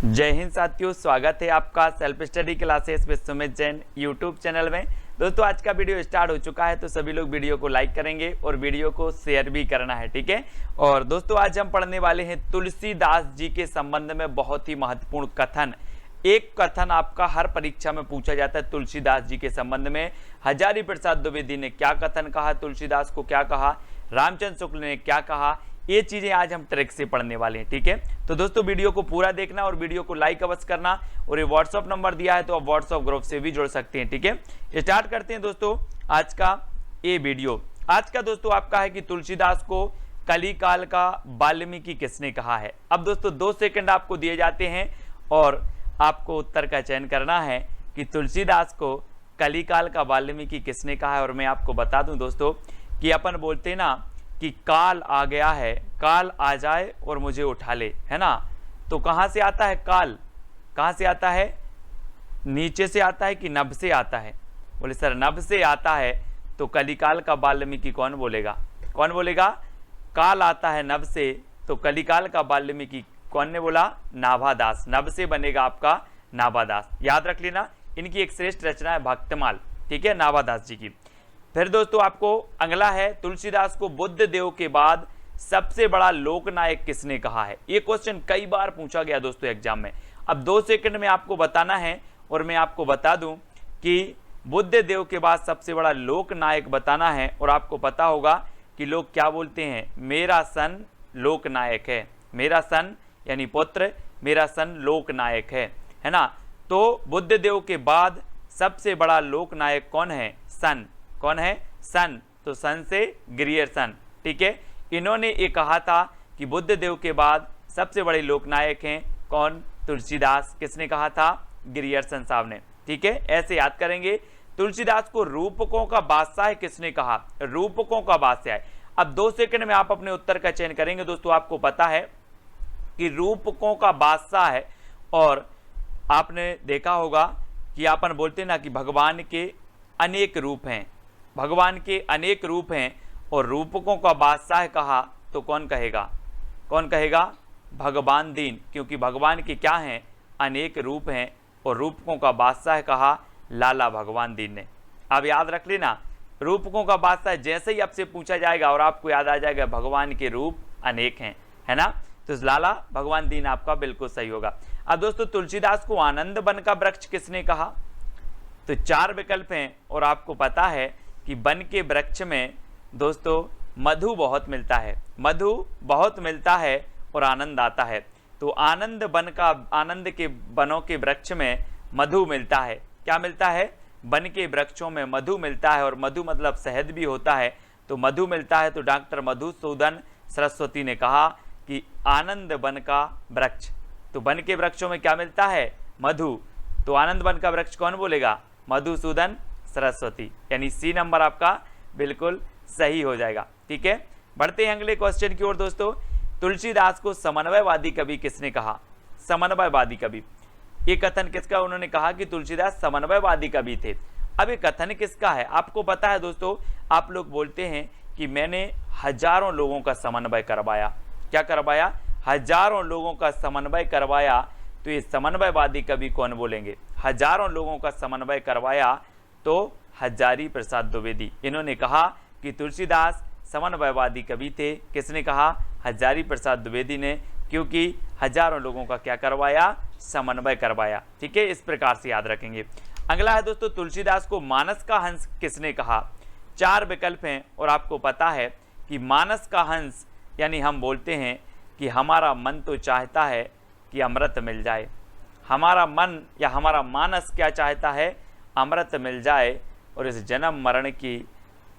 जय हिंद साथियों, स्वागत है आपका self study classes with Sumit Jain YouTube channel में। दोस्तों आज का वीडियो स्टार्ट हो चुका है, तो सभी लोग वीडियो को लाइक करेंगे और वीडियो को शेयर भी करना है, ठीक है। और दोस्तों आज हम पढ़ने वाले हैं तुलसीदास जी के संबंध में बहुत ही महत्वपूर्ण कथन। एक कथन आपका हर परीक्षा में पूछा जाता है तुलसीदास जी के संबंध में। हजारी प्रसाद द्विवेदी ने क्या कथन कहा, तुलसीदास को क्या कहा, रामचंद्र शुक्ल ने क्या कहा, ये चीजें आज हम ट्रिक से पढ़ने वाले हैं, ठीक है। तो दोस्तों वीडियो को पूरा देखना और वीडियो को लाइक अवश्य करना। और ये व्हाट्सअप नंबर दिया है तो आप व्हाट्सअप ग्रुप से भी जुड़ सकते हैं, ठीक है। स्टार्ट करते हैं दोस्तों आज का ये वीडियो। आज का दोस्तों आपका है कि तुलसीदास को कलिकाल का वाल्मीकि किसने कहा है। अब दोस्तों 2 सेकंड आपको दिए जाते हैं और आपको उत्तर का चयन करना है कि तुलसीदास को कलिकाल का वाल्मीकि किसने कहा है। और मैं आपको बता दूं दोस्तों कि अपन बोलते ना कि काल आ गया है, काल आ जाए और मुझे उठा ले, है ना। तो कहां से आता है काल, कहां से आता है, नीचे से आता है कि नभ से आता है। बोले सर नभ से आता है, तो कलिकाल का वाल्मीकि कौन बोलेगा, कौन बोलेगा। काल आता है नभ से, तो कलिकाल का वाल्मीकि कौन ने बोला, नाभादास। नभ से बनेगा आपका नाभादास, याद रख लेना। इनकी एक श्रेष्ठ रचना है भक्तमाल, ठीक है, नाभादास जी की। फिर दोस्तों आपको अगला है, तुलसीदास को बुद्ध देव के बाद सबसे बड़ा लोकनायक किसने कहा है। ये क्वेश्चन कई बार पूछा गया दोस्तों एग्जाम में। अब 2 सेकंड में आपको बताना है और मैं आपको बता दूं कि बुद्ध देव के बाद सबसे बड़ा लोकनायक बताना है। और आपको पता होगा कि लोग क्या बोलते हैं, मेरा सन लोकनायक है, मेरा सन यानी पुत्र, मेरा सन लोकनायक है ना। तो बुद्ध देव के बाद सबसे बड़ा लोकनायक कौन है, सन, कौन है, सन। तो सन से ग्रियर्सन, ठीक है। इन्होंने ये कहा था कि बुद्ध देव के बाद सबसे बड़े लोकनायक हैं कौन, तुलसीदास। किसने कहा था, ग्रियर्सन साहब ने, ठीक है। ऐसे याद करेंगे। तुलसीदास को रूपकों का बादशाह किसने कहा, रूपकों का बादशाह। अब 2 सेकंड में आप अपने उत्तर का चयन करेंगे। दोस्तों आपको पता है कि रूपकों का बादशाह है। और आपने देखा होगा कि अपन बोलते ना कि भगवान के अनेक रूप हैं, भगवान के अनेक रूप हैं और रूपकों का बादशाह कहा तो कौन कहेगा, कौन कहेगा, भगवान दीन। क्योंकि भगवान के क्या हैं, अनेक रूप हैं। और रूपकों का बादशाह कहा लाला भगवान दीन ने। अब याद रख लेना, रूपकों का बादशाह जैसे ही आपसे पूछा जाएगा और आपको याद आ जाएगा भगवान के रूप अनेक हैं, है ना। तो लाला भगवान दीन आपका बिल्कुल सही होगा। अब दोस्तों तुलसीदास को आनंद वन का वृक्ष किसने कहा। तो 4 विकल्प हैं और आपको पता है कि वन के वृक्ष में दोस्तों मधु बहुत मिलता है, मधु बहुत मिलता है और आनंद आता है। तो आनंद वन का, आनंद के वनों के वृक्ष में मधु मिलता है। क्या मिलता है, वन के वृक्षों में मधु मिलता है। और मधु मतलब शहद भी होता है, तो मधु मिलता है। तो डॉक्टर मधुसूदन सरस्वती ने कहा कि आनंद वन का वृक्ष। तो वन के वृक्षों में क्या मिलता है, मधु। तो आनंद वन का वृक्ष कौन बोलेगा, मधुसूदन सरस्वती, यानी सी नंबर आपका बिल्कुल सही हो जाएगा, ठीक है। बढ़ते हैं अगले क्वेश्चन की ओर दोस्तों। तुलसीदास को समन्वयवादी कवि किसने कहा, समन्वयवादी कवि। ये कथन किसका, उन्होंने कहा कि तुलसीदास समन्वयवादी कवि थे। अब ये कथन किसका है, आपको पता है दोस्तों। आप लोग बोलते हैं कि मैंने हजारों लोगों का समन्वय करवाया। क्या करवाया, हजारों लोगों का समन्वय करवाया। तो ये समन्वयवादी कवि कौन बोलेंगे, हजारों लोगों का समन्वय करवाया तो हजारी प्रसाद द्विवेदी। इन्होंने कहा कि तुलसीदास समन्वयवादी कवि थे। किसने कहा, हजारी प्रसाद द्विवेदी ने। क्योंकि हजारों लोगों का क्या करवाया, समन्वय करवाया, ठीक है। इस प्रकार से याद रखेंगे। अगला है दोस्तों, तुलसीदास को मानस का हंस किसने कहा। 4 विकल्प हैं और आपको पता है कि मानस का हंस यानी हम बोलते हैं कि हमारा मन तो चाहता है कि अमृत मिल जाए। हमारा मन या हमारा मानस क्या चाहता है, अमृत मिल जाए और इस जन्म मरण की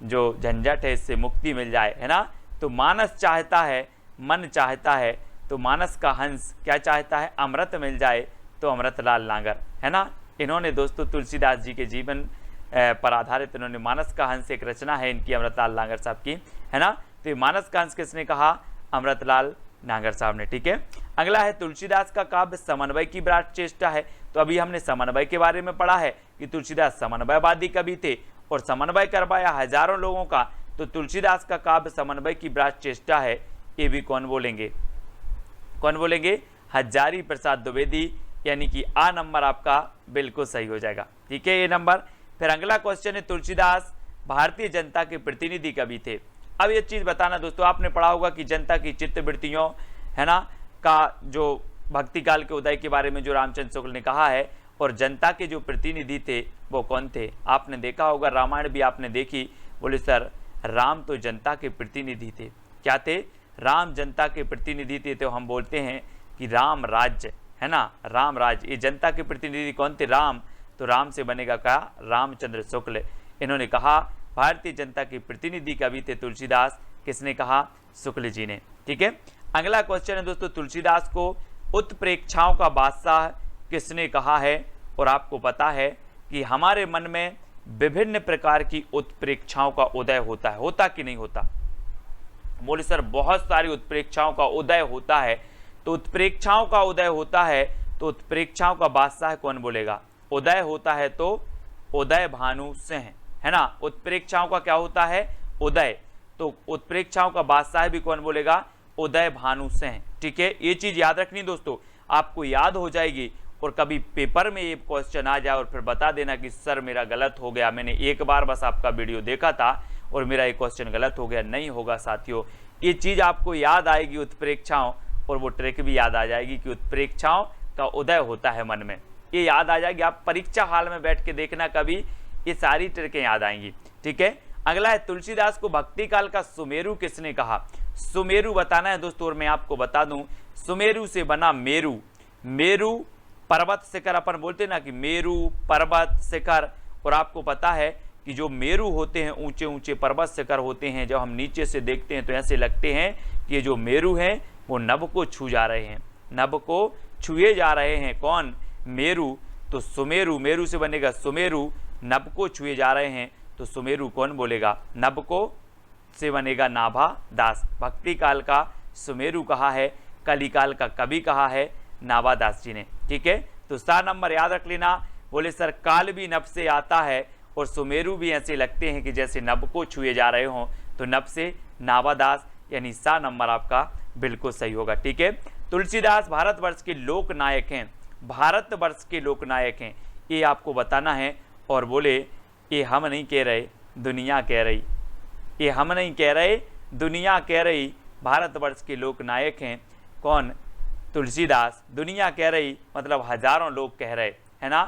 जो झंझट है इससे मुक्ति मिल जाए, है ना। तो मानस चाहता है, मन चाहता है। तो मानस का हंस क्या चाहता है, अमृत मिल जाए। तो अमृतलाल नागर, है ना। इन्होंने दोस्तों तुलसीदास जी के जीवन पर आधारित इन्होंने मानस का हंस एक रचना है इनकी, अमृतलाल नागर साहब की, है ना। तो ये मानस का हंस किसने कहा, अमृतलाल नागर साहब ने, ठीक है। अगला है, तुलसीदास का काव्य समन्वय की विराट चेष्टा है। तो अभी हमने समन्वय के बारे में पढ़ा है कि तुलसीदास समन्वयवादी कवि थे और समन्वय करवाया हजारों लोगों का। तो तुलसीदास का काव्य समन्वय की विराट चेष्टा है, ये भी कौन बोलेंगे, कौन बोलेंगे, हजारी प्रसाद द्विवेदी, यानी कि आ नंबर आपका बिल्कुल सही हो जाएगा। ठीक है, ये नंबर। फिर अगला क्वेश्चन है, तुलसीदास भारतीय जनता के प्रतिनिधि कवि थे। अब ये चीज बताना दोस्तों, आपने पढ़ा होगा कि जनता की चित्तवृत्तियों है ना का जो भक्ति काल के उदय के बारे में जो रामचंद्र शुक्ल ने कहा है, और जनता के जो प्रतिनिधि थे वो कौन थे। आपने देखा होगा, रामायण भी आपने देखी। बोले सर राम तो जनता के प्रतिनिधि थे। क्या थे? राम जनता के प्रतिनिधि थे। तो हम बोलते हैं कि राम राज्य है ना, राम राज्य। ये जनता के प्रतिनिधि कौन थे? राम। तो राम से बनेगा क्या? रामचंद्र शुक्ल। इन्होंने कहा भारतीय जनता के प्रतिनिधि कवि थे तुलसीदास। किसने कहा? शुक्ल जी ने। ठीक है, अगला क्वेश्चन है दोस्तों, तुलसीदास को उत्प्रेक्षाओं का बादशाह किसने कहा है। और आपको पता है कि हमारे मन में विभिन्न प्रकार की उत्प्रेक्षाओं का उदय होता है, होता कि नहीं होता? बोले सर बहुत सारी उत्प्रेक्षाओं का उदय होता है। तो उत्प्रेक्षाओं का उदय होता है, तो उत्प्रेक्षाओं का बादशाह कौन बोलेगा? उदय होता है तो उदय भानु सिंह, है ना। उत्प्रेक्षाओं का क्या होता है? उदय। तो उत्प्रेक्षाओं का बादशाह भी कौन बोलेगा? उदय भानु सिंह। ठीक है, ये चीज याद रखनी दोस्तों, आपको याद हो जाएगी। और कभी पेपर में ये क्वेश्चन आ जाए और फिर बता देना कि सर मेरा गलत हो गया, मैंने एक बार बस आपका वीडियो देखा था और मेरा ये क्वेश्चन गलत हो गया। नहीं होगा साथियों, ये चीज आपको याद आएगी उत्प्रेक्षाओं, और वो ट्रिक भी याद आ जाएगी कि उत्प्रेक्षाओं का उदय होता है मन में। ये याद आ जाएगी, आप परीक्षा हाल में बैठ के देखना कभी, ये सारी ट्रिकें याद आएंगी। ठीक है, अगला है, तुलसीदास को भक्ति काल का सुमेरु किसने कहा? सुमेरु बताना है दोस्तों, और मैं आपको बता दूं सुमेरु से बना मेरु। मेरु पर्वत शिखर अपन बोलते हैं ना कि मेरु पर्वत शिखर। और आपको पता है कि जो मेरु होते हैं, ऊंचे ऊंचे पर्वत शिखर होते हैं, जब हम नीचे से देखते हैं तो ऐसे लगते हैं कि ये जो मेरु हैं वो नभ को छू जा रहे हैं, नभ को छुए जा रहे हैं। कौन? मेरु। तो सुमेरु, मेरु से बनेगा सुमेरु, नभ को छुए जा रहे हैं। तो सुमेरु कौन बोलेगा? नभ को से बनेगा नाभा दास। भक्ति काल का सुमेरु कहा है, कलिकाल का कवि कहा है नाभा दास जी ने। ठीक है, तो 7 नंबर याद रख लेना। बोले सर काल भी नभ से आता है और सुमेरु भी ऐसे लगते हैं कि जैसे नभ को छुए जा रहे हों। तो नभ से नाभा दास, यानी 7 नंबर आपका बिल्कुल सही होगा। ठीक है, तुलसीदास भारतवर्ष के लोक नायक हैं, भारतवर्ष के लोक नायक हैं, ये आपको बताना है। और बोले ये हम नहीं कह रहे, दुनिया कह रही। ये हम नहीं कह रहे, दुनिया कह रही। भारतवर्ष के लोक नायक हैं कौन? तुलसीदास। दुनिया कह रही मतलब हजारों लोग कह रहे, है ना।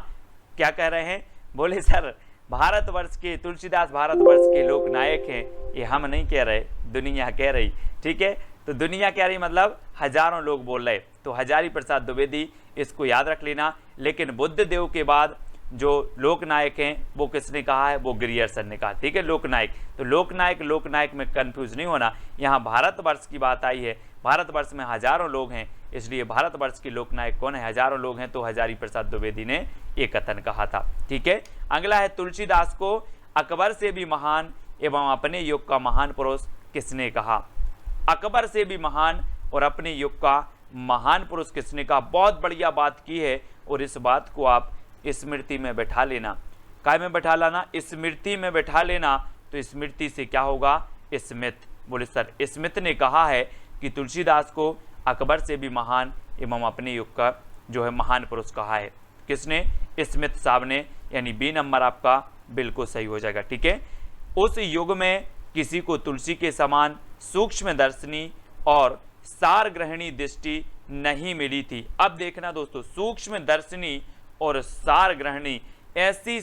क्या कह रहे हैं? बोले सर भारतवर्ष के, तुलसीदास भारतवर्ष के लोक नायक हैं, ये हम नहीं कह रहे, दुनिया कह रही। ठीक है, तो दुनिया कह रही मतलब हजारों लोग बोल रहे। तो हजारी प्रसाद द्विवेदी, इसको याद रख लेना। लेकिन बुद्ध देव के बाद जो लोकनायक हैं वो किसने कहा है? वो ग्रियर्सन ने कहा। ठीक है, लोकनायक। तो लोकनायक में कंफ्यूज नहीं होना, यहाँ भारतवर्ष की बात आई है। भारतवर्ष में हजारों लोग हैं, इसलिए भारतवर्ष के लोकनायक कौन है? हजारों लोग हैं। तो हजारी प्रसाद द्विवेदी ने ये कथन कहा था। ठीक है, अगला है, तुलसीदास को अकबर से भी महान एवं अपने युग का महान पुरुष किसने कहा? अकबर से भी महान और अपने युग का महान पुरुष किसने कहा? बहुत बढ़िया बात की है, और इस बात को आप स्मृति में बैठा लेना। काय में बैठा लाना? स्मृति में बैठा लेना। तो स्मृति से क्या होगा? स्मित। बोले सर स्मित ने कहा है कि तुलसीदास को अकबर से भी महान एवं अपने युग का जो है महान पुरुष कहा है। किसने? स्मित साहब ने, यानी बी नंबर आपका बिल्कुल सही हो जाएगा। ठीक है, उस युग में किसी को तुलसी के समान सूक्ष्म दर्शनी और सार ग्रहणी दृष्टि नहीं मिली थी। अब देखना दोस्तों, सूक्ष्म दर्शनी और सार ग्रहणी, ऐसी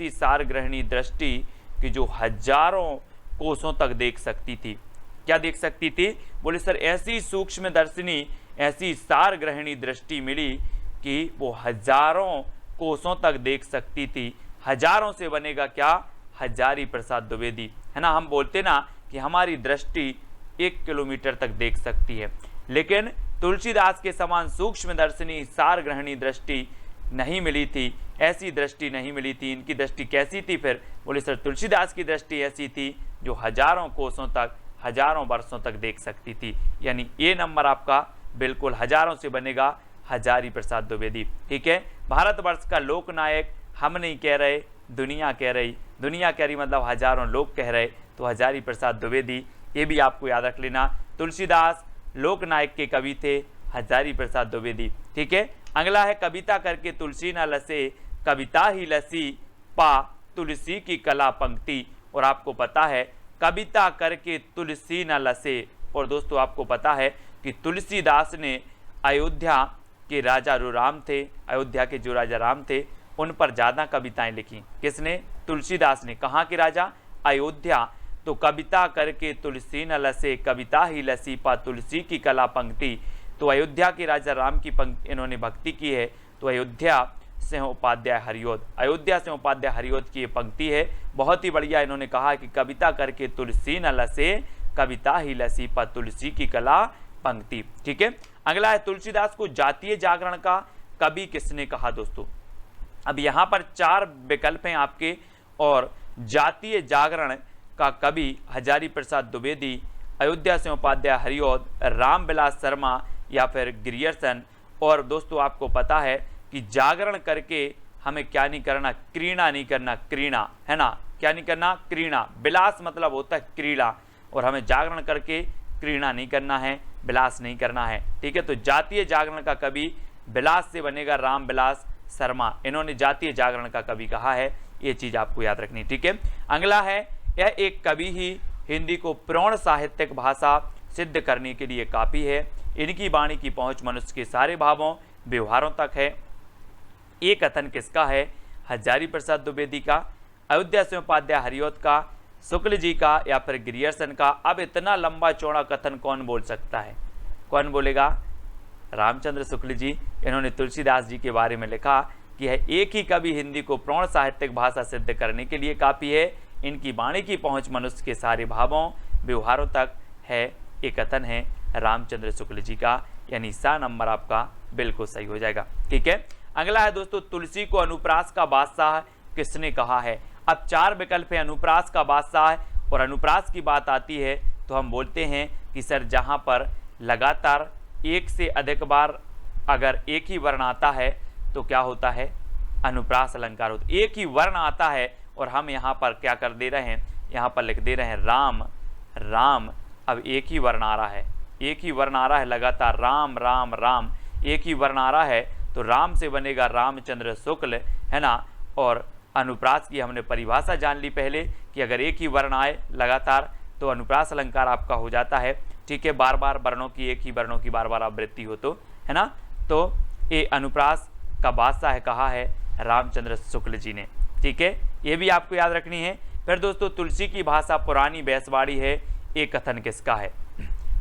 सार ग्रहणी दृष्टि कि जो हजारों कोसों तक देख सकती थी। क्या देख सकती थी? बोले सर ऐसी सूक्ष्म दर्शनी, ऐसी सार ग्रहणी दृष्टि मिली कि वो हजारों कोसों तक देख सकती थी। हजारों से बनेगा क्या? हजारी प्रसाद द्विवेदी, है ना। हम बोलते ना कि हमारी दृष्टि 1 किलोमीटर तक देख सकती है, लेकिन तुलसीदास के समान सूक्ष्म दर्शनी सार ग्रहणी दृष्टि नहीं मिली थी, ऐसी दृष्टि नहीं मिली थी। इनकी दृष्टि कैसी थी फिर? बोले सर तुलसीदास की दृष्टि ऐसी थी जो हजारों कोसों तक, हजारों वर्षों तक देख सकती थी। यानी ये नंबर आपका बिल्कुल हजारों से बनेगा, हजारी प्रसाद द्विवेदी। ठीक है, भारतवर्ष का लोकनायक हम नहीं कह रहे, दुनिया कह रही। दुनिया कह रही मतलब हजारों लोग कह रहे, तो हजारी प्रसाद द्विवेदी, ये भी आपको याद रख लेना। तुलसीदास लोकनायक के कवि थे, हजारी प्रसाद द्विवेदी। ठीक है, अगला है कविता करके तुलसी न लसे, कविता ही लसी पा तुलसी की कला पंक्ति। और आपको पता है कविता करके तुलसी न लसे, और दोस्तों आपको पता है कि तुलसीदास ने अयोध्या के राजा जो राम थे, अयोध्या के जो राजा राम थे, उन पर ज़्यादा कविताएं लिखी। किसने? तुलसीदास ने। कहाँ के राजा? अयोध्या। तो कविता करके तुलसी न लसे, कविता ही लसी पा तुलसी की कला पंक्ति। तो अयोध्या के राजा राम की पंक्ति इन्होंने भक्ति की है। तो अयोध्या सिंह उपाध्याय हरिओद, अयोध्या सिंह उपाध्याय हरिओद की ये पंक्ति है, बहुत ही बढ़िया। इन्होंने कहा कि कविता करके तुलसी न लसे, कविता ही लसी पा तुलसी की कला पंक्ति। ठीक है, अगला है तुलसीदास को जातीय जागरण का कवि किसने कहा? दोस्तों अब यहाँ पर 4 विकल्प हैं आपके, और जातीय जागरण का कवि हजारी प्रसाद द्विवेदी, अयोध्या सिंह उपाध्याय हरिओद, रामविलास शर्मा या फिर ग्रियर्सन। और दोस्तों आपको पता है कि जागरण करके हमें क्या नहीं करना? क्रीड़ा नहीं करना, क्रीड़ा, है ना? क्या नहीं करना? क्रीड़ा। विलास मतलब होता है क्रीड़ा, और हमें जागरण करके क्रीड़ा नहीं करना है, विलास नहीं करना है। ठीक है, तो जातीय जागरण का कवि विलास से बनेगा रामविलास शर्मा, इन्होंने जातीय जागरण का कवि कहा है, ये चीज आपको याद रखनी। ठीक है, अगला है यह एक कवि ही हिंदी को प्रौढ़ साहित्यिक भाषा सिद्ध करने के लिए काफी है, इनकी वाणी की पहुंच मनुष्य के सारे भावों व्यवहारों तक है। ये कथन किसका है? हजारी प्रसाद द्विवेदी का, अयोध्या सिंह उपाध्याय हरिओद का, शुक्ल जी का या फिर ग्रियर्सन का। अब इतना लंबा चौड़ा कथन कौन बोल सकता है? कौन बोलेगा? रामचंद्र शुक्ल जी। इन्होंने तुलसीदास जी के बारे में लिखा कि है एक ही कवि हिंदी को प्रौढ़ साहित्यिक भाषा सिद्ध करने के लिए काफी है, इनकी वाणी की पहुंच मनुष्य के सारे भावों व्यवहारों तक है। ये कथन है रामचंद्र शुक्ल जी का, यानी सा नंबर आपका बिल्कुल सही हो जाएगा। ठीक है, अगला है दोस्तों तुलसी को अनुप्रास का बादशाह किसने कहा है? अब 4 विकल्प है अनुप्रास का बादशाह, और अनुप्रास की बात आती है तो हम बोलते हैं कि सर जहां पर लगातार एक से अधिक बार अगर एक ही वर्ण आता है तो क्या होता है? अनुप्रास अलंकार होता है। एक ही वर्ण आता है और हम यहाँ पर क्या कर दे रहे हैं? यहाँ पर लिख दे रहे हैं राम राम। अब एक ही वर्ण आ रहा है, एक ही वर्ण आ रहा है लगातार, राम राम राम, एक ही वर्ण आ रहा है तो राम से बनेगा रामचंद्र शुक्ल, है ना? और अनुप्रास की हमने परिभाषा जान ली पहले कि अगर एक ही वर्ण आए लगातार तो अनुप्रास अलंकार आपका हो जाता है। ठीक है, बार बार वर्णों की, एक ही वर्णों की बार बार आवृत्ति हो तो, है ना? तो ये अनुप्रास का बादशाह कहा है रामचंद्र शुक्ल जी ने। ठीक है, ये भी आपको याद रखनी है। फिर दोस्तों तुलसी की भाषा पुरानी बैसवाड़ी है, ये कथन किसका है?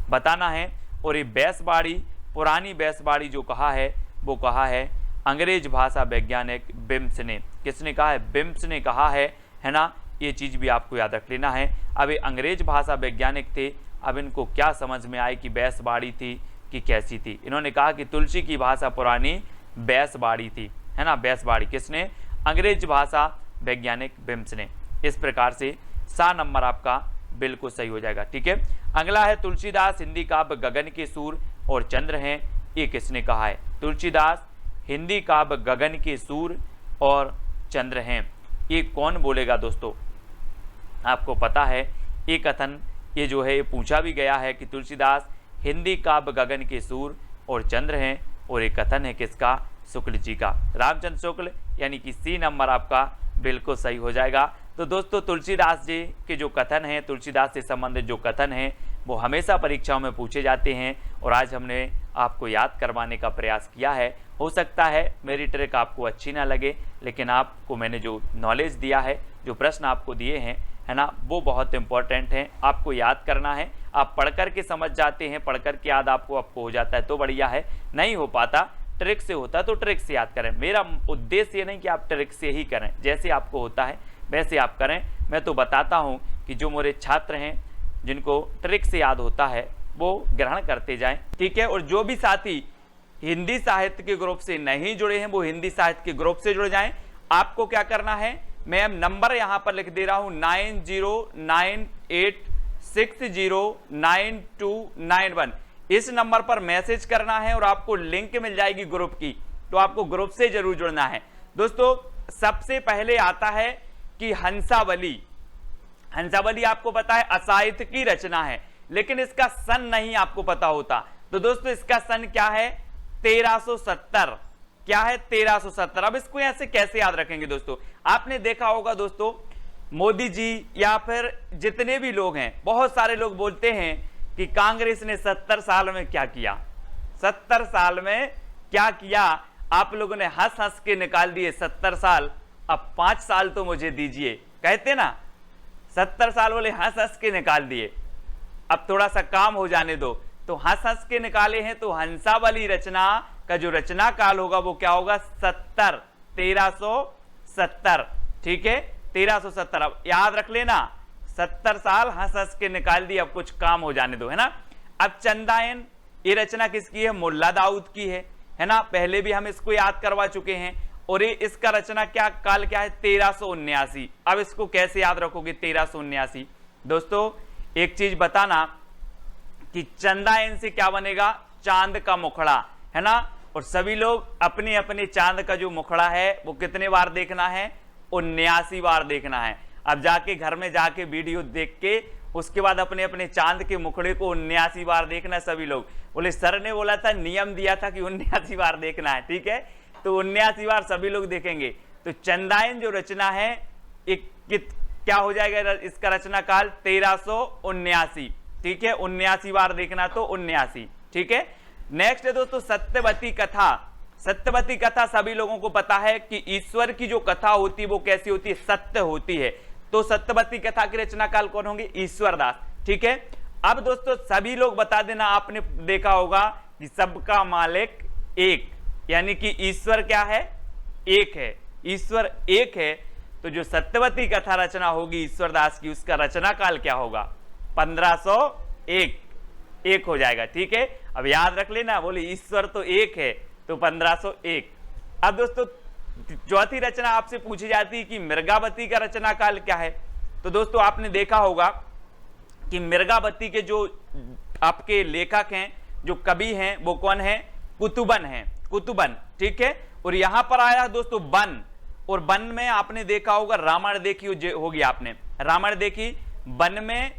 बताना है। और ये बैसवाड़ी, पुरानी बैसवाड़ी जो कहा है वो कहा है अंग्रेज भाषा वैज्ञानिक बिम्स ने। किसने कहा है? बिम्स ने कहा है ना? ये चीज भी आपको याद रख लेना है। अब ये अंग्रेज भाषा वैज्ञानिक थे, अब इनको क्या समझ में आए कि बैसवाड़ी थी कि कैसी थी? इन्होंने कहा कि तुलसी की भाषा पुरानी बैसवाड़ी थी, है ना? बैसवाड़ी किसने? अंग्रेज भाषा वैज्ञानिक बिम्स ने। इस प्रकार से सा नंबर आपका बिल्कुल सही हो जाएगा। ठीक है, अगला है तुलसीदास हिंदी काव्य गगन के सूर और चंद्र हैं, ये किसने कहा है? तुलसीदास हिंदी काव्य गगन के सूर और चंद्र हैं, ये कौन बोलेगा दोस्तों? आपको पता है ये कथन, ये जो है ये पूछा भी गया है कि तुलसीदास हिंदी काव्य गगन के सूर और चंद्र हैं, और ये कथन है किसका? शुक्ल जी का, रामचंद्र शुक्ल, यानी कि सी नंबर आपका बिल्कुल सही हो जाएगा। तो दोस्तों तुलसीदास जी के जो कथन हैं, तुलसीदास से संबंधित जो कथन हैं वो हमेशा परीक्षाओं में पूछे जाते हैं, और आज हमने आपको याद करवाने का प्रयास किया है। हो सकता है मेरी ट्रिक आपको अच्छी ना लगे, लेकिन आपको मैंने जो नॉलेज दिया है, जो प्रश्न आपको दिए हैं, है ना, वो बहुत इंपॉर्टेंट हैं, आपको याद करना है। आप पढ़ कर के समझ जाते हैं, पढ़ कर के याद आपको हो जाता है तो बढ़िया है, नहीं हो पाता ट्रिक से होता है तो ट्रिक से याद करें। मेरा उद्देश्य ये नहीं कि आप ट्रिक से ही करें, जैसे आपको होता है वैसे आप करें। मैं तो बताता हूँ कि जो मेरे छात्र हैं जिनको ट्रिक से याद होता है वो ग्रहण करते जाएं। ठीक है, और जो भी साथी हिंदी साहित्य के ग्रुप से नहीं जुड़े हैं वो हिंदी साहित्य के ग्रुप से जुड़ जाएं। आपको क्या करना है, मैं नंबर यहां पर लिख दे रहा हूं 9098609291। इस नंबर पर मैसेज करना है और आपको लिंक मिल जाएगी ग्रुप की, तो आपको ग्रुप से जरूर जुड़ना है। दोस्तों सबसे पहले आता है कि हंसावली। हंसावली आपको पता है असाहित्य की रचना है, लेकिन इसका सन नहीं आपको पता होता। तो दोस्तों इसका सन क्या है 1370, क्या है 1370। अब इसको यहां से कैसे याद रखेंगे दोस्तों, आपने देखा होगा दोस्तों मोदी जी या फिर जितने भी लोग हैं, बहुत सारे लोग बोलते हैं कि कांग्रेस ने 70 साल में क्या किया, 70 साल में क्या किया। आप लोगों ने हंस हंस के निकाल दिए 70 साल, अब 5 साल तो मुझे दीजिए, कहते ना 70 साल बोले हंस हंस के निकाल दिए, अब थोड़ा सा काम हो जाने दो। तो हंस हंस के निकाले हैं, तो हंसावली रचना का जो रचना काल होगा वो क्या होगा 70, 1370, ठीक है 1370। अब याद रख लेना 70 साल हंस हंस के निकाल दिए, अब कुछ काम हो जाने दो, है ना। अब चंदायन, ये रचना किसकी है, मुल्ला दाऊद की है ना, पहले भी हम इसको याद करवा चुके हैं। और ये इसका रचना क्या काल क्या है 1379। अब इसको कैसे याद रखोगे 1379। दोस्तों एक चीज बताना कि चंदायन से क्या बनेगा, चांद का मुखड़ा, है ना। और सभी लोग अपने अपने चांद का जो मुखड़ा है वो कितने बार देखना है, 79 बार देखना है। अब जाके घर में जाके वीडियो देख के उसके बाद अपने अपने चांद के मुखड़े को 79 बार देखना है सभी लोग। बोले सर ने बोला था, नियम दिया था कि 79 बार देखना है, ठीक है, तो 79 बार सभी लोग देखेंगे। तो चंदायन जो रचना है एक क्या हो जाएगा इसका रचना काल 1379, ठीक है 79 बार देखना, तो 79, ठीक है। नेक्स्ट है दोस्तों सत्यवती कथा। सत्यवती कथा सभी लोगों को पता है कि ईश्वर की जो कथा होती है वो कैसी होती है, सत्य होती है। तो सत्यवती कथा की रचना काल कौन होंगे, ईश्वर दास, ठीक है। अब दोस्तों सभी लोग बता देना, आपने देखा होगा कि सबका मालिक एक, यानी कि ईश्वर क्या है, एक है, ईश्वर एक है। तो जो सत्यवती कथा रचना होगी ईश्वर दास की, उसका रचना काल क्या होगा 1501, एक हो जाएगा, ठीक है। अब याद रख लेना, बोले ईश्वर तो एक है तो 1501। अब दोस्तों चौथी रचना आपसे पूछी जाती है कि मृगावती का रचना काल क्या है। तो दोस्तों आपने देखा होगा कि मृगावती के जो आपके लेखक हैं, जो कवि हैं, वो कौन है, कुतुबन है, कुतुबन, ठीक है। और यहां पर आया दोस्तों वन, और वन में आपने देखा होगा रामायण देखी होगी आपने, रामायण देखी, वन में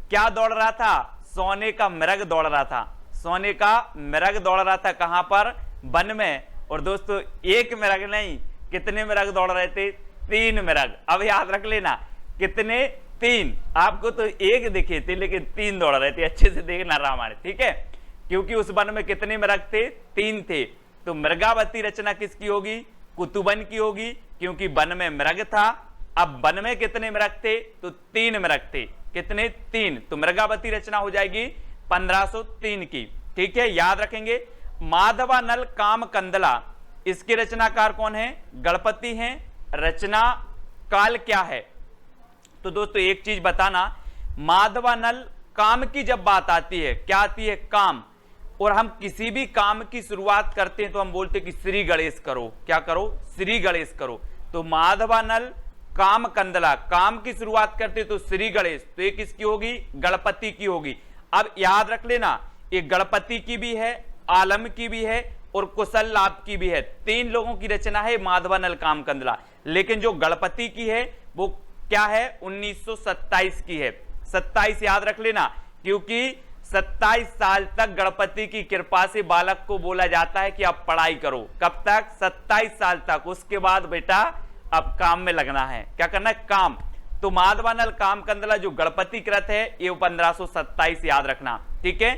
क्या दौड़ रहा था, सोने का मृग दौड़ रहा था, सोने का मृग दौड़ रहा था, कहां पर, वन में। और दोस्तों एक मृग नहीं, कितने मृग दौड़ रहे थे, 3 मृग। अब याद रख लेना कितने, 3, आपको तो एक दिखे थे लेकिन 3 दौड़ रहे थे, अच्छे से देखना रामायण, ठीक है, क्योंकि उस वन में कितने मृग थे, 3 थे। तो मृगावती रचना किसकी होगी, कुतुबन की होगी, क्योंकि वन में मृग था। अब वन में कितने मृग थे, तो 3 मृग थे, कितने, 3। तो मृगावती रचना हो जाएगी 1503 की, ठीक है, याद रखेंगे। माधवानल काम कंदला, इसके रचनाकार कौन है, गणपति हैं, रचना काल क्या है। तो दोस्तों एक चीज बताना, माधवानल काम की जब बात आती है, क्या आती है, काम, और हम किसी भी काम की शुरुआत करते हैं तो हम बोलते हैं कि श्री गणेश करो, क्या करो, श्री गणेश करो। तो माधवानल काम कंदला, काम की शुरुआत करते तो श्री गणेश, तो ये किसकी होगी, गणपति की होगी। अब याद रख लेना, ये गणपति की भी है, आलम की भी है और कुशल लाभ की भी है, 3 लोगों की रचना है माधवानल काम कंदला। लेकिन जो गणपति की है वो क्या है, 1927 की है, 27 याद रख लेना, क्योंकि 27 साल तक गणपति की कृपा से बालक को बोला जाता है कि आप पढ़ाई करो, कब तक, 27 साल तक, उसके बाद बेटा अब काम में लगना है, क्या करना है, काम। तो माधवानल काम कंदला जो गणपति कृत है ये 1527 याद रखना, ठीक है।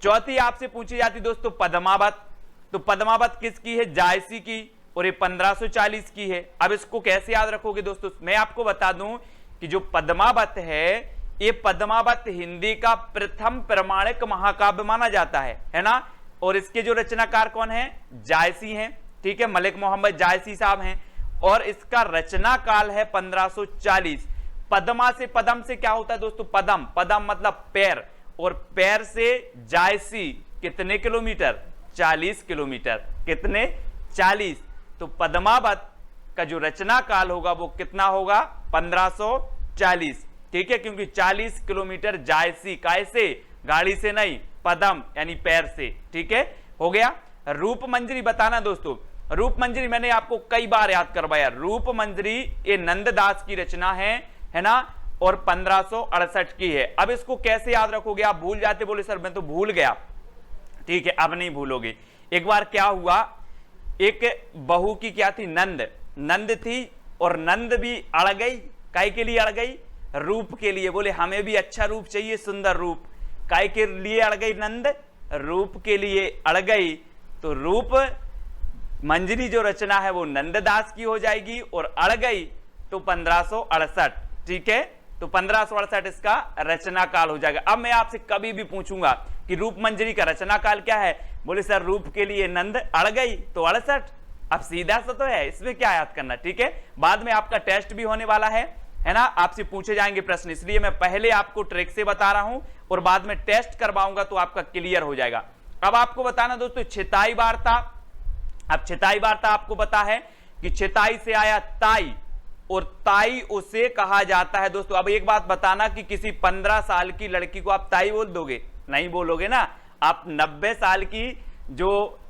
चौथी आपसे पूछी जाती दोस्तों पद्मावत। तो पद्मावत किसकी है, जायसी की, और ये 1540 की है। अब इसको कैसे याद रखोगे दोस्तों, मैं आपको बता दूं कि जो पद्मावत है, ये पद्मावत हिंदी का प्रथम प्रमाणिक महाकाव्य माना जाता है ना। और इसके जो रचनाकार कौन है, जायसी हैं, ठीक है, मलिक मोहम्मद जायसी साहब हैं। और इसका रचना काल है 1540। पद्मा से, पदम से क्या होता है दोस्तों, पदम, पदम मतलब पैर, और पैर से जायसी कितने किलोमीटर, 40 किलोमीटर, कितने, 40। तो पद्मावत का जो रचना काल होगा वो कितना होगा, 1540, ठीक है, क्योंकि 40 किलोमीटर जायसी, कैसे, गाड़ी से नहीं, पदम यानी पैर से, ठीक है, हो गया। रूप मंजरी बताना दोस्तों, रूप मंजरी मैंने आपको कई बार याद करवाया, रूप मंजरी ये नंददास की रचना है ना, और 1568 की है। अब इसको कैसे याद रखोगे, आप भूल जाते, बोले सर मैं तो भूल गया, ठीक है, अब नहीं भूलोगे। एक बार क्या हुआ, एक बहू की क्या थी, नंद थी, और नंद भी अड़ गई। काय के लिए अड़ गई, रूप के लिए। बोले हमें भी अच्छा रूप चाहिए, सुंदर रूप। काय के लिए अड़ गई नंद, रूप के लिए अड़ गई। तो रूप मंजरी जो रचना है वो नंददास की हो जाएगी, और अड़ गई तो 1568। ठीक है, तो 1568 इसका रचना काल हो जाएगा। अब मैं आपसे कभी भी पूछूंगा कि रूप मंजरी का रचना काल क्या है, बोले सर रूप के लिए नंद अड़ गई तो 68। अब सीधा सा तो है, इसमें क्या याद करना। ठीक है, बाद में आपका टेस्ट भी होने वाला है ना, आपसे पूछे जाएंगे प्रश्न, इसलिए मैं पहले आपको ट्रिक से बता रहा हूं और बाद में टेस्ट करवाऊंगा तो आपका क्लियर हो जाएगा। अब आपको बताना दोस्तों छिताई वार्ता। अब छिताई वार्ता आपको पता है कि छिताई से आया ताई, और ताई उसे कहा जाता है। दोस्तों अब एक बात बताना कि किसी 15 साल की लड़की को आप ताई बोल दोगे, नहीं बोलोगे ना। आप 90 साल की जो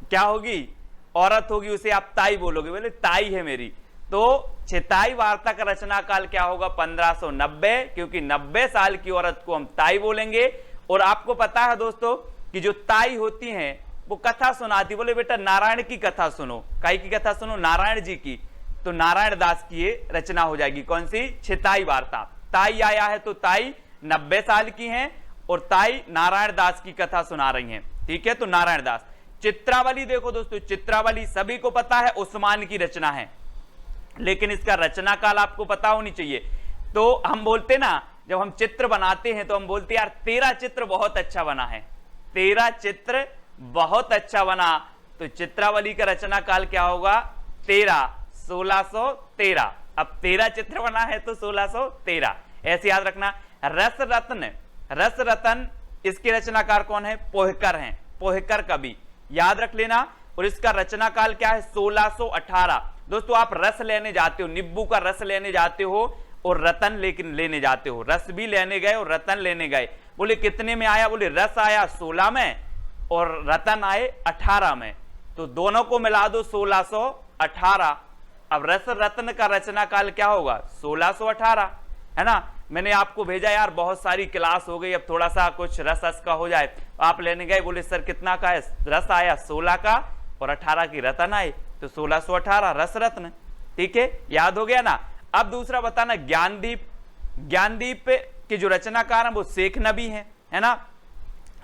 क्या होगी, औरत होगी, उसे आप ताई बोलोगे, बोले ताई है मेरी। तो छिताई वार्ता का रचना काल क्या होगा, 1590, क्योंकि 90 साल की औरत को हम ताई बोलेंगे। और आपको पता है दोस्तों कि जो ताई होती हैं वो कथा सुनाती, बोले बेटा नारायण की कथा सुनो। काई की कथा सुनो, नारायण जी की। तो नारायण दास की ये रचना हो जाएगी, कौन सी, छिताई वार्ता। ताई आया है तो ताई 90 साल की हैं, और ताई नारायण दास की कथा सुना रही हैं। ठीक है, तो नारायण दास। चित्रावली देखो दोस्तों, चित्रावली सभी को पता है उस्मान की रचना है, लेकिन इसका रचना काल आपको पता होनी चाहिए। तो हम बोलते ना, जब हम चित्र बनाते हैं तो हम बोलते यार तेरा चित्र बहुत अच्छा बना है, तेरा चित्र बहुत अच्छा बना। तो चित्रावली का रचना काल क्या होगा, 1613। अब 13 चित्र बना है तो 1613, ऐसे याद रखना। रस रत्न इसके रचनाकार कौन है, पोहकर हैं, पोहकर कवि, याद रख लेना। और इसका रचना काल क्या है, 1618। दोस्तों आप रस लेने जाते हो, नींबू का रस लेने जाते हो और रतन लेने जाते हो, रस भी लेने गए और रतन लेने गए। बोले कितने में आया, बोले रस आया 16 में और रतन आए 18 में, तो दोनों को मिला दो 1618। अब रस रत्न का रचना काल क्या होगा, 1618, है ना। मैंने आपको भेजा यार, बहुत सारी क्लास हो गई, अब थोड़ा सा कुछ रस का हो जाए। आप लेने गए, बोले सर कितना का है, रस आया 16 का और 18 की रतन आई, तो 1618 रस रत्न। ठीक है, याद हो गया ना। अब दूसरा बताना, ज्ञानदीप। ज्ञानदीप के जो रचनाकार हैं वो शेख नबी हैं, है ना,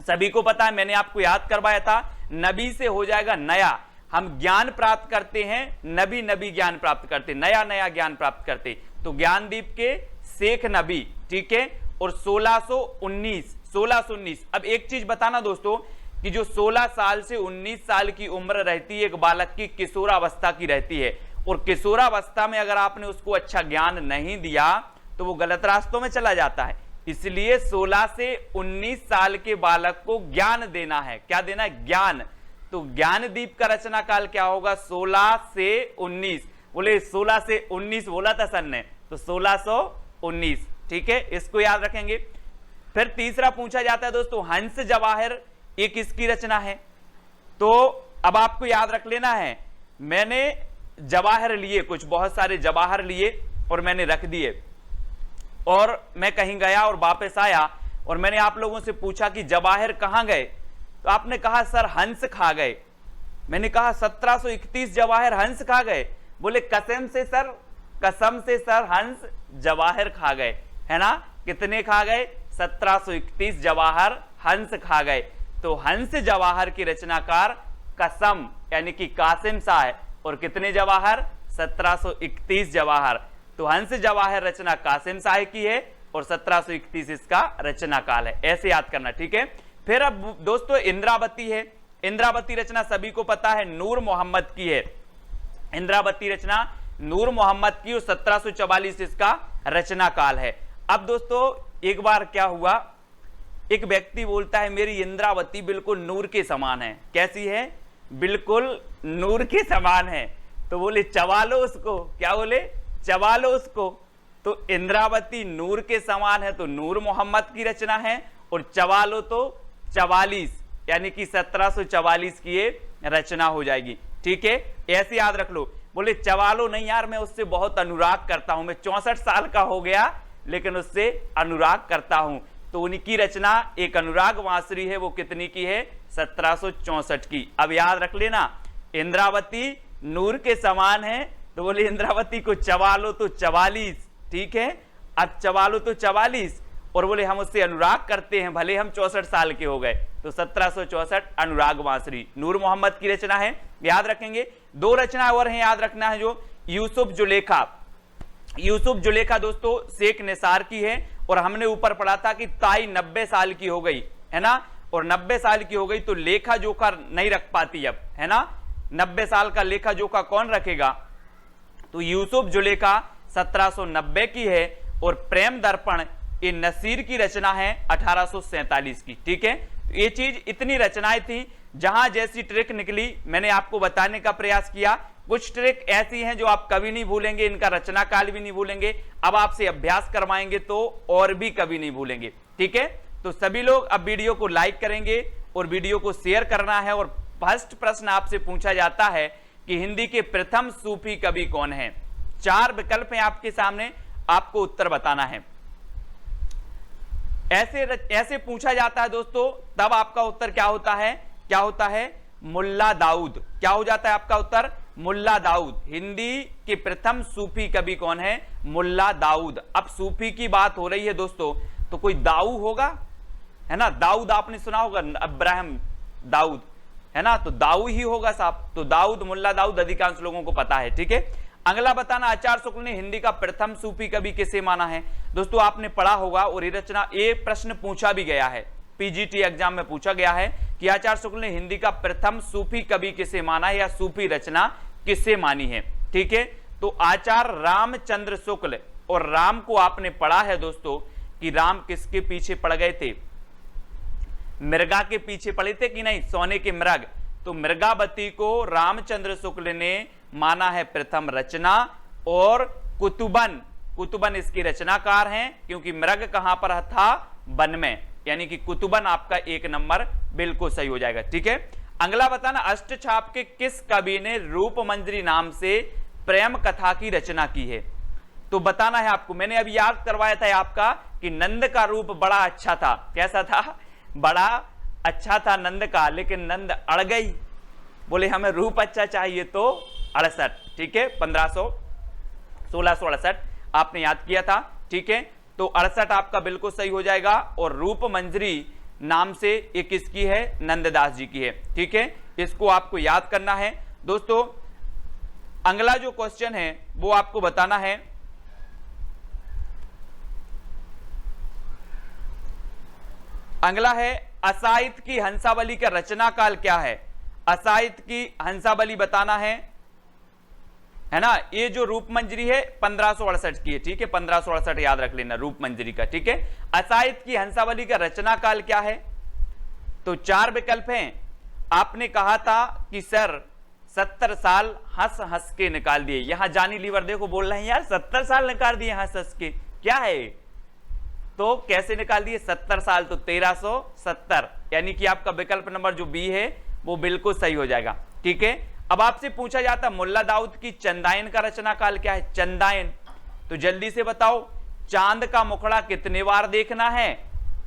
सभी को पता है, मैंने आपको याद करवाया था। नबी से हो जाएगा नया, हम ज्ञान प्राप्त करते हैं, नबी ज्ञान प्राप्त करते, नया ज्ञान प्राप्त करते। तो ज्ञानदीप के शेख नबी, ठीक है। और 1619। अब एक चीज बताना दोस्तों कि जो 16 साल से 19 साल की उम्र रहती है एक बालक की, किशोरावस्था की रहती है, और किशोरावस्था में अगर आपने उसको अच्छा ज्ञान नहीं दिया तो वो गलत रास्तों में चला जाता है। इसलिए 16 से 19 साल के बालक को ज्ञान देना है। क्या देना है, ज्ञान। तो ज्ञानदीप का रचना काल क्या होगा, 16 से 19। बोले 16 से 19 बोला था सर ने, तो 1619। ठीक है, इसको याद रखेंगे। फिर तीसरा पूछा जाता है दोस्तों, हंस जवाहर, ये किसकी रचना है। तो अब आपको याद रख लेना है, मैंने जवाहर लिए, कुछ बहुत सारे जवाहर लिए और मैंने रख दिए, और मैं कहीं गया और वापस आया और मैंने आप लोगों से पूछा कि जवाहर कहां गए, तो आपने कहा सर हंस खा गए। मैंने कहा 1731 जवाहर हंस खा गए। बोले कसम से सर हंस जवाहर खा गए, है ना। कितने खा गए, 1731 जवाहर हंस खा गए। तो हंस जवाहर की रचनाकार कसम यानी कि कासिम शाह है, और कितने जवाहर, 1731 जवाहर। तो हंस जवाहर रचना कासिम शाह की है और 1731 इसका रचना काल है, ऐसे याद करना। ठीक है, फिर अब दोस्तों इंद्रावती है। इंद्रावती रचना सभी को पता है नूर मोहम्मद की है। इंद्रावती रचना नूर मोहम्मद की और 1744 इसका रचना काल है। अब दोस्तों एक बार क्या हुआ, एक व्यक्ति बोलता है मेरी इंद्रावती बिल्कुल नूर के समान है। कैसी है, बिल्कुल नूर के समान है। तो बोले चबा लो उसको, क्या बोले, चबा लो उसको। तो इंद्रावती नूर के समान है तो नूर मोहम्मद की रचना है, और चबा लो तो 44 यानी कि 1744 की ये रचना हो जाएगी। ठीक है, ऐसे याद रख लो। बोले चबा लो नहीं यार, मैं उससे बहुत अनुराग करता हूं, मैं 64 साल का हो गया लेकिन उससे अनुराग करता हूं। तो उनकी रचना एक अनुराग वांसुरी है, वो कितनी की है? 1764 की। अब याद रख लेना, इंद्रावती नूर के समान है, तो बोले इंद्रावती को चबा लो तो 44, ठीक है। अब चबा लो तो 44, और बोले हम उससे अनुराग करते हैं, भले हम 64 साल के हो गए, तो 1764 अनुराग वांसुरी नूर मोहम्मद की रचना है, याद रखेंगे। दो रचना और हैं, याद रखना है, जो यूसुफ जुलेखा। यूसुफ जुलेखा दोस्तों शेख निसार की है, और हमने ऊपर पढ़ा था कि ताई 90 साल की हो गई है ना, और 90 साल की हो गई तो लेखा जोखा नहीं रख पाती अब, है ना। 90 साल का लेखा जोखा कौन रखेगा? तो यूसुफ जुलेखा 1790 की है, और प्रेम दर्पण ये नसीर की रचना है 1847 की, ठीक है। ये चीज इतनी रचनाएं थी, जहां जैसी ट्रिक निकली मैंने आपको बताने का प्रयास किया। कुछ ट्रिक ऐसी हैं जो आप कभी नहीं भूलेंगे, इनका रचना काल भी नहीं भूलेंगे, अब आपसे अभ्यास करवाएंगे तो और भी कभी नहीं भूलेंगे, ठीक है। तो सभी लोग अब वीडियो को लाइक करेंगे और वीडियो को शेयर करना है। और फर्स्ट प्रश्न आपसे पूछा जाता है कि हिंदी के प्रथम सूफी कवि कौन है? 4 विकल्प हैं आपके सामने, आपको उत्तर बताना है। ऐसे पूछा जाता है दोस्तों, तब आपका उत्तर क्या होता है? क्या होता है? मुल्ला दाऊद। क्या हो जाता है आपका उत्तर? मुल्ला दाऊद। हिंदी के प्रथम सूफी कवि कौन है? मुल्ला दाऊद। अब सूफी की बात हो रही है दोस्तों, तो कोई दाऊ होगा, है ना। दाऊद आपने सुना होगा, अब्राहम दाऊद, है ना, तो दाऊ ही होगा साहब। तो दाऊद, मुल्ला दाऊद अधिकांश लोगों को पता है, ठीक है। अगला बताना, आचार्य शुक्ल ने हिंदी का प्रथम सूफी कवि किसे माना है? दोस्तों आपने पढ़ा होगा, और ये रचना, ये प्रश्न पूछा भी गया है, पीजीटी एग्जाम में पूछा गया है कि आचार्य शुक्ल ने हिंदी का प्रथम सूफी कवि किसे माना है, या सूफी रचना किसे मानी है, ठीक है। तो आचार्य रामचंद्र शुक्ल, और राम को आपने पढ़ा है दोस्तों कि राम किसके पीछे पड़ गए थे? मृगा के पीछे पड़े थे कि नहीं, सोने के मृग। तो मृगावती को रामचंद्र शुक्ल ने माना है प्रथम रचना, और कुतुबन इसके रचनाकार हैं, क्योंकि मृग कहां पर था? वन में, यानी कि कुतुबन आपका 1 नंबर बिल्कुल सही हो जाएगा, ठीक है। अगला बताना, अष्टछाप के किस कवि ने रूपमंजरी नाम से प्रेम कथा की रचना की है? तो बताना है आपको। मैंने अभी याद करवाया था आपका कि नंद का रूप बड़ा अच्छा था। कैसा था? बड़ा अच्छा था नंद का, लेकिन नंद अड़ गई, बोले हमें रूप अच्छा चाहिए, तो 68, ठीक है, 1668 आपने याद किया था, ठीक है। तो 68 आपका बिल्कुल सही हो जाएगा। और रूप मंजरी नाम से ये किसकी है? नंददास जी की है, ठीक है। इसको आपको याद करना है दोस्तों। अगला जो क्वेश्चन है वो आपको बताना है, अगला है असाहित की हंसावली का रचना काल क्या है? असाहित की हंसावली बताना है ना। ये जो रूपमंजरी है 1568 की है, ठीक है, 1568 याद रख लेना रूपमंजरी का, ठीक है। असाहित की हंसावली का रचना काल क्या है? तो 4 विकल्प हैं। आपने कहा था कि सर 70 साल हंस हंस के निकाल दिए, यहां जानी लीवर देखो बोल रहे हैं यार 70 साल निकाल दिए हंस हंस के, क्या है? तो कैसे निकाल दिए 70 साल? तो 1370, यानी कि आपका विकल्प नंबर जो बी है वो बिल्कुल सही हो जाएगा, ठीक है। अब आपसे पूछा जाता मुल्ला दाऊद की चंदायन का रचना काल क्या है? चंदायन, तो जल्दी से बताओ, चांद का मुखड़ा कितने बार देखना है?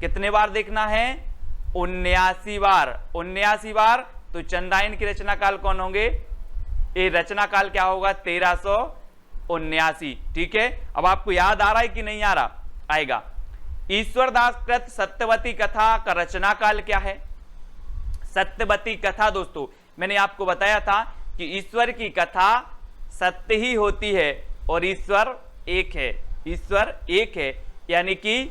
कितने बार देखना है? 79 बार। 79 बार। तो चंदायन की रचना काल कौन होंगे? ये रचना काल क्या होगा? 1379, ठीक है। अब आपको याद आ रहा है कि नहीं आ रहा? आएगा। ईश्वरदास कृत सत्यवती कथा का रचना काल क्या है? सत्यवती कथा दोस्तों मैंने आपको बताया था कि ईश्वर की कथा सत्य ही होती है, और ईश्वर एक है, ईश्वर एक है, यानी कि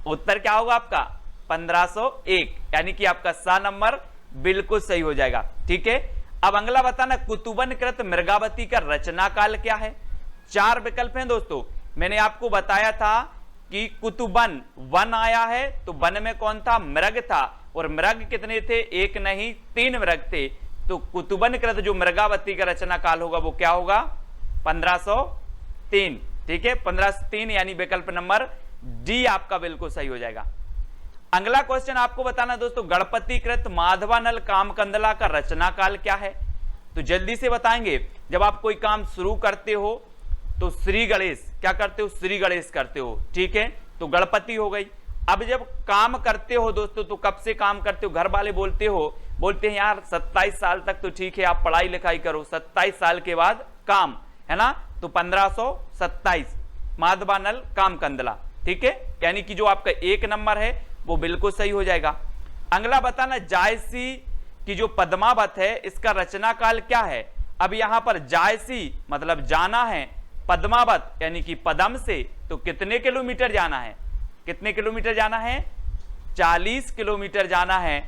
उत्तर क्या होगा आपका? 1501, यानी कि आपका सा नंबर बिल्कुल सही हो जाएगा, ठीक है। अब अगला बताना, कुतुबन कृत मृगावती का रचना काल क्या है? 4 विकल्प हैं दोस्तों। मैंने आपको बताया था कि कुतुबन, वन आया है, तो वन में कौन था? मृग था, और मृग कितने थे? 1 नहीं 3 मृग थे। तो कुतुबन कृत जो मृगावती का रचना काल होगा वो क्या होगा? 1503, ठीक है, 1503, यानी विकल्प नंबर डी आपका बिल्कुल सही हो जाएगा। अगला क्वेश्चन आपको बताना दोस्तों, गणपति कृत माधवानल कामकंदला का रचना काल क्या है? तो जल्दी से बताएंगे। जब आप कोई काम शुरू करते हो तो श्री गणेश क्या करते हो? श्री गणेश करते हो, ठीक है, तो गणपति हो गई। अब जब काम करते हो दोस्तों, तो कब से काम करते हो, घर वाले बोलते हैं यार 27 साल तक तो ठीक है, आप पढ़ाई लिखाई करो, 27 साल के बाद काम, है ना। तो 1527 माधवानल काम कंदला, ठीक है, यानी कि जो आपका 1 नंबर है वो बिल्कुल सही हो जाएगा। अगला बताना, जायसी की जो पद्मावत है इसका रचना काल क्या है। अब यहां पर जायसी मतलब जाना है, पद्मावत यानी कि पदम से, तो कितने किलोमीटर जाना है, कितने किलोमीटर जाना है, 40 किलोमीटर जाना है।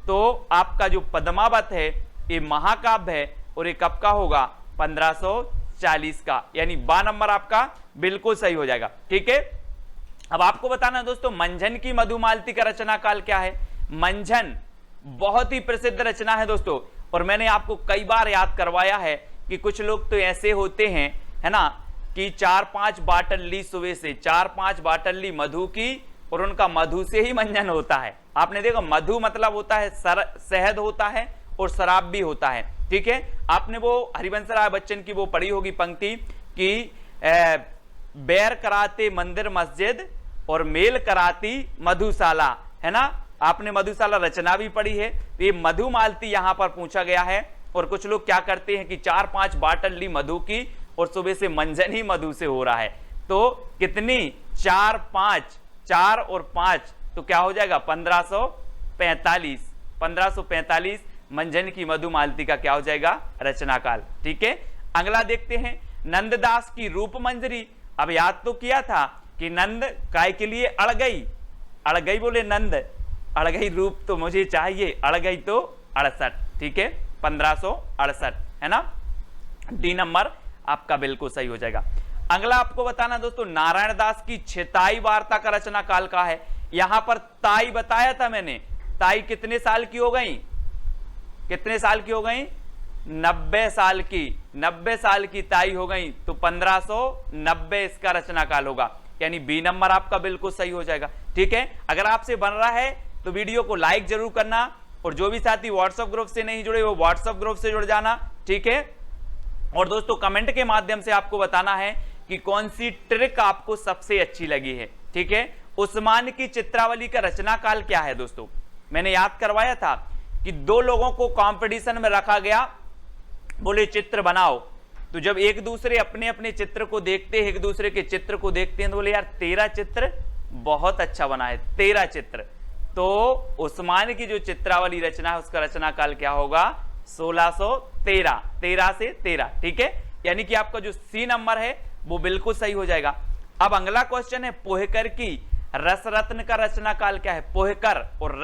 तो आपका जो पद्मावत है ये महाकाव्य है और ये कब का होगा, 1540 का, यानी 12 नंबर आपका बिल्कुल सही हो जाएगा, ठीक है। अब आपको बताना दोस्तों, मंझन की मधुमालती का रचना काल क्या है। मंझन बहुत ही प्रसिद्ध रचना है दोस्तों, और मैंने आपको कई बार याद करवाया है कि कुछ लोग तो ऐसे होते हैं, है ना, कि 4-5 बाटल ली सुबह से, 4-5 बाटल ली मधु की, और उनका मधु से ही मंजन होता है। आपने देखा, मधु मतलब होता है शहद होता है और शराब भी होता है, ठीक है। आपने वो हरिवंश राय बच्चन की वो पढ़ी होगी पंक्ति कि बैर कराते मंदिर मस्जिद और मेल कराती मधुशाला, है ना। आपने मधुशाला रचना भी पढ़ी है। तो ये मधुमालती यहां पर पूछा गया है, और कुछ लोग क्या करते हैं कि 4-5 बाटल ली मधु की और सुबह से मंजन ही मधु से हो रहा है। तो कितनी, 4 और 5 तो क्या हो जाएगा, 1545 मंजन की मधुमालती का क्या हो जाएगा, रचना काल, ठीक है। अगला देखते हैं, नंददास की रूप मंजरी। अब याद तो किया था कि नंद काय के लिए अड़ गई बोले नंद, अड़ गई रूप तो मुझे चाहिए, अड़ गई तो 68, ठीक है, 1568, है ना। डी नंबर आपका बिल्कुल सही हो जाएगा। अगला आपको बताना दोस्तों, नारायण दास की छेताई वार्ता का रचना काल का है। यहां पर ताई बताया था मैंने, ताई कितने साल की हो गई, कितने साल की हो गई, 90 साल की, 90 साल की ताई हो गई, तो 1590 इसका रचना काल होगा, यानी बी नंबर आपका बिल्कुल सही हो जाएगा, ठीक है। अगर आपसे बन रहा है तो वीडियो को लाइक जरूर करना, और जो भी साथी व्हाट्सएप ग्रुप से नहीं जुड़े वो व्हाट्सएप ग्रुप से जुड़ जाना, ठीक है। और दोस्तों कमेंट के माध्यम से आपको बताना है कि कौन सी ट्रिक आपको सबसे अच्छी लगी है, ठीक है। उस्मान की चित्रावली का रचना काल क्या है दोस्तों, मैंने याद करवाया था कि 2 लोगों को कंपटीशन में रखा गया, बोले चित्र बनाओ। तो जब एक दूसरे अपने अपने चित्र को देखते हैं, एक दूसरे के चित्र को देखते हैं, तो बोले यार तेरा चित्र बहुत अच्छा बना है, तेरा चित्र। तो उस्मान की जो चित्रावली रचना है उसका रचना काल क्या होगा, 1613, 13 से 13, ठीक है। यानी कि आपका जो सी नंबर है वो बिल्कुल सही हो जाएगा। अब अगला क्वेश्चन है, पोहकर की रस रत्न का रचना काल क्या है। पोहकर और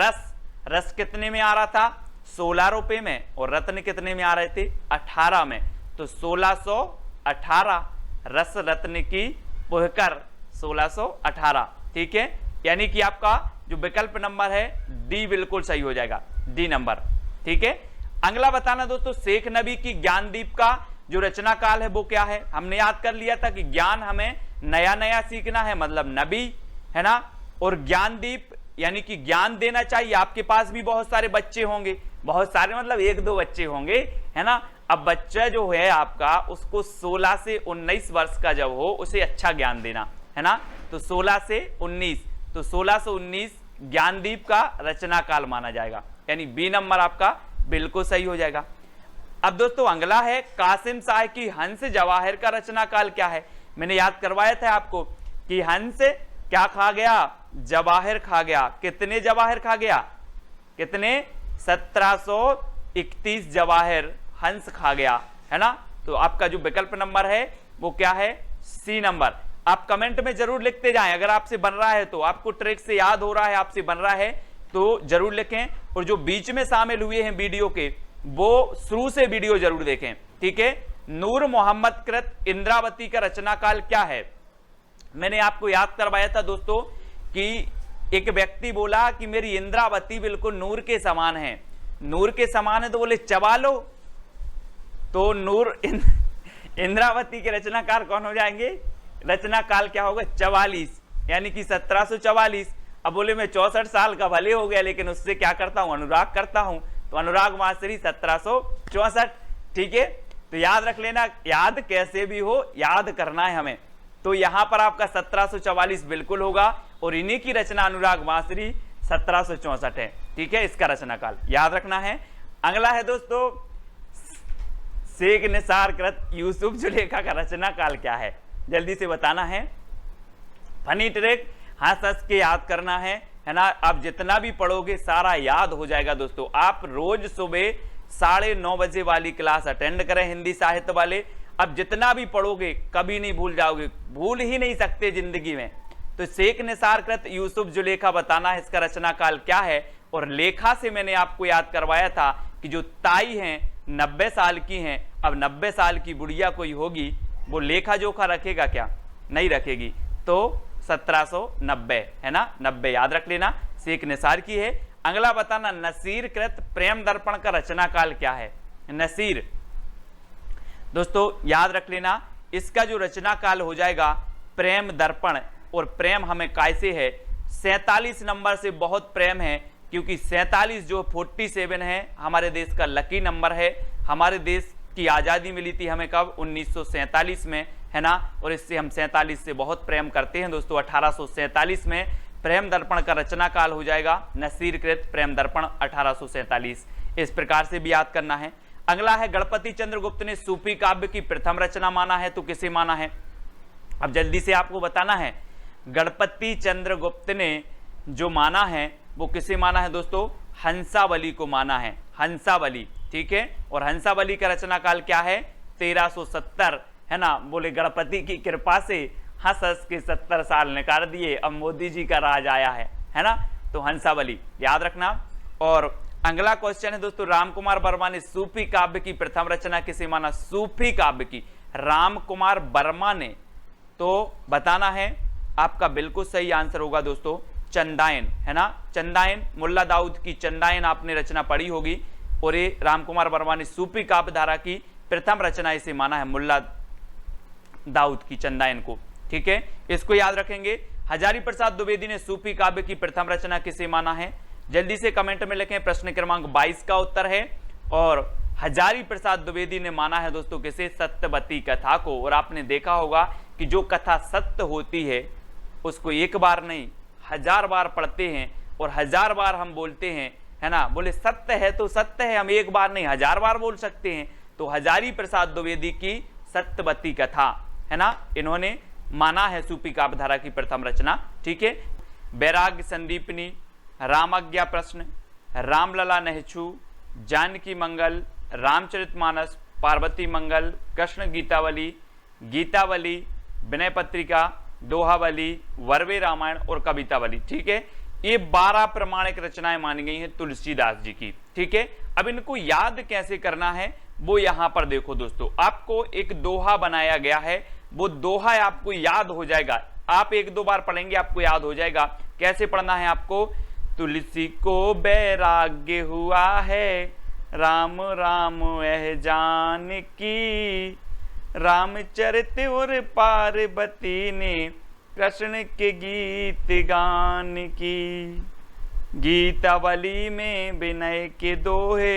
रस कितने में आ रहा था, 16 रुपए में, और रत्न कितने में आ रहे थे, 18 में। तो 1618 रस रत्न की पोहकर 1618, ठीक है। यानी कि आपका जो विकल्प नंबर है डी बिल्कुल सही हो जाएगा, डी नंबर, ठीक है। अगला बताना दोस्तों, शेख नबी की ज्ञानदीप का जो रचना काल है वो क्या है। हमने याद कर लिया था कि ज्ञान हमें नया नया सीखना है, मतलब नबी, है ना। और ज्ञानदीप यानी कि ज्ञान देना चाहिए। आपके पास भी बहुत सारे बच्चे होंगे, बहुत सारे मतलब 1-2 बच्चे होंगे, है ना। अब बच्चा जो है आपका, उसको 16 से 19 वर्ष का जब हो उसे अच्छा ज्ञान देना, है ना। तो 16 से 19, तो 16 से 19 ज्ञानदीप का रचना काल माना जाएगा, यानी बी नंबर आपका बिल्कुल सही हो जाएगा। अब दोस्तों अगला है, कासिम शाह की हंस जवाहिर का रचना काल क्या है। मैंने याद करवाया था आपको कि हंस क्या खा गया, जवाहिर खा गया। कितने जवाहिर खा गया, कितने, 1731 जवाहिर हंस खा गया, है ना। तो आपका जो विकल्प नंबर है वो क्या है, सी नंबर। आप कमेंट में जरूर लिखते जाएं, अगर आपसे बन रहा है तो, आपको ट्रिक से याद हो रहा है, आपसे बन रहा है तो जरूर लिखें। और जो बीच में शामिल हुए हैं वीडियो के, वो शुरू से वीडियो जरूर देखें, ठीक है। नूर मोहम्मद कृत इंद्रावती का रचना काल क्या है। मैंने आपको याद करवाया था दोस्तों कि एक व्यक्ति बोला कि मेरी इंद्रावती बिल्कुल नूर के समान है। नूर के समान है तो बोले चबा लो, तो नूर इंद्रावती के रचनाकार कौन हो जाएंगे, रचना काल क्या होगा, 44, यानी कि 1744। अब बोले मैं 64 साल का भले हो गया, लेकिन उससे क्या करता हूं, अनुराग करता हूं, तो अनुराग मासरी 1764, ठीक है। तो याद रख लेना, याद कैसे भी हो याद करना है हमें। तो यहां पर आपका 1744 बिल्कुल होगा, और इन्हीं की रचना अनुराग बांसुरी 1764 है। ठीक है, इसका रचना काल याद रखना है। अगला है दोस्तों शेख निसार कृत यूसुफ जुलेखा का रचना काल क्या है, जल्दी से बताना है। फनी ट्रिक, हंस हंस के याद करना है ना। आप जितना भी पढ़ोगे सारा याद हो जाएगा दोस्तों। आप रोज सुबह 9:30 बजे वाली क्लास अटेंड करें हिंदी साहित्य वाले। अब जितना भी पढ़ोगे कभी नहीं भूल जाओगे, भूल ही नहीं सकते जिंदगी में। तो शेख निसार कृत यूसुफ जुलेखा बताना है इसका रचना काल क्या है। और लेखा से मैंने आपको याद करवाया था कि जो ताई हैं 90 साल की हैं, अब 90 साल की बुढ़िया कोई होगी वो लेखा जोखा रखेगा क्या, नहीं रखेगी। तो 1790 है ना, 90 याद रख लेना, शेख निसार की है। अगला बताना नसीर कृत प्रेम दर्पण का रचना काल क्या है। नसीर दोस्तों याद रख लेना, इसका जो रचना काल हो जाएगा प्रेम दर्पण। और प्रेम हमें कैसे है, 47 नंबर से बहुत प्रेम है, क्योंकि 47 जो 47 है हमारे देश का लकी नंबर है। हमारे देश की आज़ादी मिली थी हमें कब, 1947 में, है ना। और इससे हम 47 से बहुत प्रेम करते हैं दोस्तों। 1847 में प्रेम दर्पण का रचना काल हो जाएगा नसीर कृत प्रेम दर्पण 1847। इस प्रकार से भी याद करना है। अगला है गणपति चंद्रगुप्त ने सूफी काव्य की प्रथम रचना माना है, तो किसे माना है। अब जल्दी से आपको बताना है, गणपति चंद्रगुप्त ने जो माना है वो किसे माना है दोस्तों, हंसावली को माना है, हंसावली। ठीक है, और हंसावली का रचना काल क्या है, 1370, है ना। बोले गणपति की कृपा से हंस हंस के 70 साल निकाल दिए, अब मोदी जी का राज आया है ना। तो हंसावली याद रखना। और अगला क्वेश्चन है दोस्तों, राम कुमार वर्मा ने सूफी काव्य की प्रथम रचना किसे माना, सूफी काव्य की राम कुमार वर्मा ने। तो बताना है, आपका बिल्कुल सही आंसर होगा दोस्तों चंदायन, है ना। चंदायन, मुल्ला दाऊद की चंदायन आपने रचना पढ़ी होगी। और ये राम कुमार वर्मा ने सूफी काव्य धारा की प्रथम रचना इसे माना है, मुल्ला दाऊद की चंदायन को। ठीक है, इसको याद रखेंगे। हजारी प्रसाद द्विवेदी ने सूफी काव्य की प्रथम रचना किसे माना है, जल्दी से कमेंट में लिखें। प्रश्न क्रमांक 22 का उत्तर है। और हजारी प्रसाद द्विवेदी ने माना है दोस्तों किसे, सत्यवती कथा को। और आपने देखा होगा कि जो कथा सत्य होती है उसको एक बार नहीं 1000 बार पढ़ते हैं और 1000 बार हम बोलते हैं, है ना। बोले सत्य है तो सत्य है, हम एक बार नहीं 1000 बार बोल सकते हैं। तो हजारी प्रसाद द्विवेदी की सत्यवती कथा, है ना, इन्होंने माना है सूफी काव्य धारा की प्रथम रचना। ठीक है, वैराग्य संदीपनी, रामाज्ञा प्रश्न, रामलला नहछू, जानकी मंगल, रामचरितमानस, पार्वती मंगल, कृष्ण गीतावली, गीतावली, विनय पत्रिका, दोहावली, वर्वे रामायण और कवितावली। ठीक है, ये 12 प्रमाणिक रचनाएं मानी गई हैं तुलसीदास जी की। ठीक है, अब इनको याद कैसे करना है वो यहां पर देखो दोस्तों, आपको एक दोहा बनाया गया है, वो दोहा आपको याद हो जाएगा। आप 1-2 बार पढ़ेंगे आपको याद हो जाएगा। कैसे पढ़ना है आपको, तुलसी को बैराग्य हुआ है, राम राम यह जानकी, रामचरित और पार्वती ने कृष्ण के गीत गान की, गीतावली में विनय के दोहे,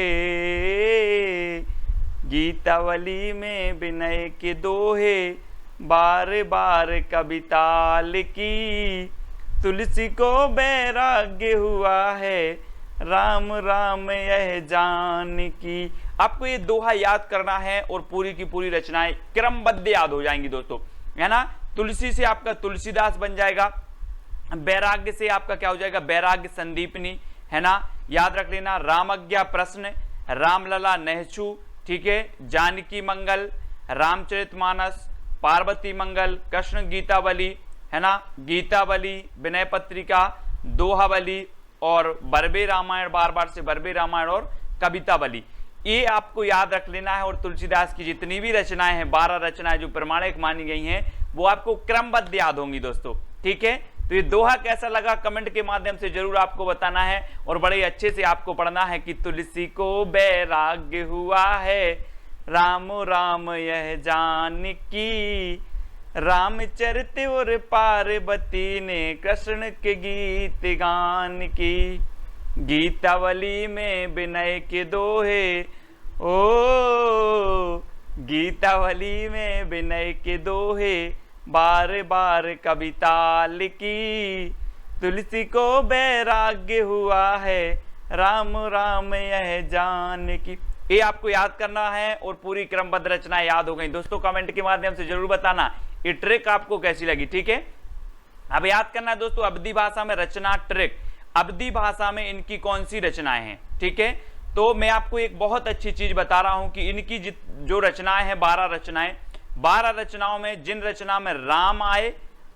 गीतावली में विनय के दोहे, बार बार कविता लिखी, तुलसी को बैराग्य हुआ है, राम राम यह जानकी। आपको ये दोहा याद करना है और पूरी की पूरी रचनाएं क्रमबद्ध याद हो जाएंगी दोस्तों, है ना। तुलसी से आपका तुलसीदास बन जाएगा, बैराग्य से आपका क्या हो जाएगा, बैराग्य संदीपनी, है ना, याद रख लेना। रामज्ञा प्रश्न, रामलला नहछू, ठीक है, जानकी मंगल, रामचरितमानस, पार्वती मंगल, कृष्ण गीतावली, है ना, गीतावली, विनय पत्रिका, दोहावली और बरबे रामायण, बार बार से बरबे रामायण और कवितावली, ये आपको याद रख लेना है। और तुलसीदास की जितनी भी रचनाएं हैं, 12 रचनाएं जो प्रमाणिक मानी गई हैं, वो आपको क्रमबद्ध याद होंगी दोस्तों। ठीक है, तो ये दोहा कैसा लगा कमेंट के माध्यम से जरूर आपको बताना है। और बड़े अच्छे से आपको पढ़ना है कि तुलसी को बैराग्य हुआ है, राम राम यह जानकी, रामचरित और पार्वती ने कृष्ण के गीत गान की, गीतावली में विनय के दोहे, ओ गीतावली में विनय के दोहे, बार बार कविता लिखी, तुलसी को वैराग्य हुआ है, राम राम यह जान की। ये आपको याद करना है और पूरी क्रमबद्ध रचना याद हो गई। दोस्तों कमेंट के माध्यम से जरूर बताना ये ट्रिक आपको कैसी लगी, ठीक है। अब याद करना है दोस्तों अवधी भाषा में रचना ट्रिक, अवधी भाषा में इनकी कौन सी रचनाएं हैं, ठीक है। तो मैं आपको एक बहुत अच्छी चीज बता रहा हूं कि इनकी जो रचनाएं हैं 12 रचनाएं, 12 रचनाओं में जिन रचना में राम आए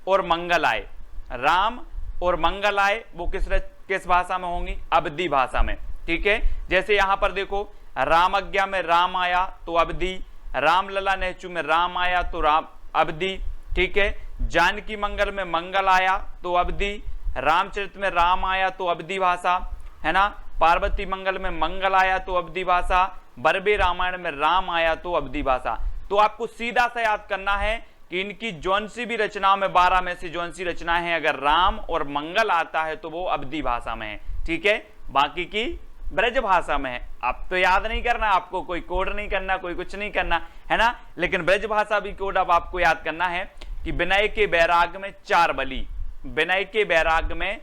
और मंगल आए, राम और मंगल आए, वो किस भाषा में होंगी, अवधी भाषा में, ठीक है। जैसे यहां पर देखो रामज्ञा में राम आया तो अवधी, रामलला नेचू में राम आया तो राम अवधी, ठीक है। जानकी मंगल में मंगल आया तो अवधी, रामचरित में राम आया तो अवधी भाषा, है ना। पार्वती मंगल में मंगल आया तो अवधी भाषा, बरबे रामायण में राम आया तो अवधी भाषा। तो आपको सीधा सा याद करना है कि इनकी जौन सी भी रचनाओं में 12 में से जौन सी रचनाएं हैं, अगर राम और मंगल आता है तो वो अवधी भाषा में है, ठीक है। बाकी की ब्रज भाषा में है। अब तो याद नहीं करना, आपको कोई कोड नहीं करना, कोई कुछ नहीं करना, है ना। लेकिन ब्रज भाषा भी कोड अब आपको याद करना है कि विनय के बैराग में 4 बलि, विनय के बैराग में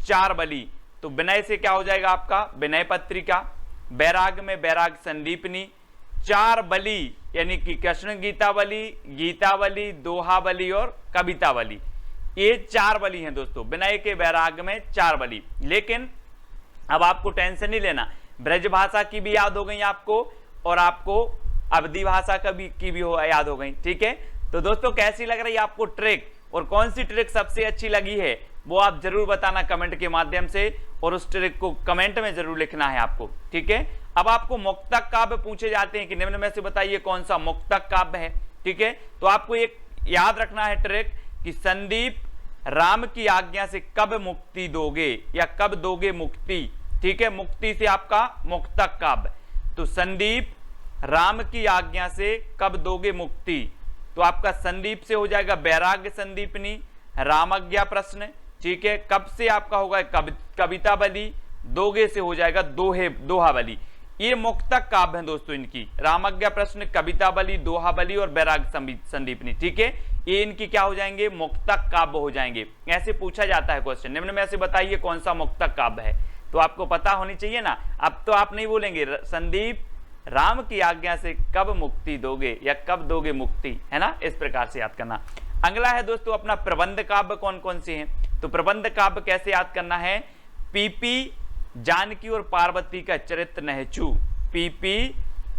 4 बलि। तो विनय से क्या हो जाएगा आपका विनय पत्रिका, बैराग में बैराग संदीपनी, 4 बलि यानी कि कृष्ण गीतावली, गीतावली, दोहावली और कवितावली, ये 4 बलि हैं दोस्तों। विनय के बैराग में 4 बलि। लेकिन अब आपको टेंशन नहीं लेना, ब्रज भाषा की भी याद हो गई आपको और आपको अवधी भाषा की भी याद हो गई, ठीक है। तो दोस्तों कैसी लग रही है आपको ट्रिक और कौन सी ट्रिक सबसे अच्छी लगी है वो आप जरूर बताना कमेंट के माध्यम से, और उस ट्रिक को कमेंट में जरूर लिखना है आपको, ठीक है। अब आपको मुक्तक काव्य पूछे जाते हैं कि निम्न में से बताइए कौन सा मुक्तक काव्य है, ठीक है। तो आपको एक याद रखना है ट्रिक कि संदीप राम की आज्ञा से कब मुक्ति दोगे या कब दोगे मुक्ति, ठीक है। मुक्ति से आपका मुक्तक काव्य, तो संदीप राम की आज्ञा से कब दोगे मुक्ति, तो आपका संदीप से हो जाएगा वैराग्य संदीपनी, रामज्ञा प्रश्न, ठीक है। कब से आपका होगा कविता बलि, दोगे से हो जाएगा दोहा बलि। ये मुक्तक काव्य है दोस्तों इनकी, रामज्ञा प्रश्न, कविता बलि, दोहा बलि और वैराग्य संदीपनी, ठीक है। ये इनकी क्या हो जाएंगे, मुक्तक काव्य हो जाएंगे। ऐसे पूछा जाता है क्वेश्चन, निम्न में से बताइए कौन सा मुक्तक काव्य है, तो आपको पता होनी चाहिए ना। अब तो आप नहीं बोलेंगे संदीप राम की आज्ञा से कब मुक्ति दोगे या कब दोगे मुक्ति, है ना। इस प्रकार से याद करना। अगला है दोस्तों अपना प्रबंध काव्य कौन कौन से हैं, तो प्रबंध काव्य कैसे याद करना है, पीपी जानकी और पार्वती का चरित्र नहचू, पीपी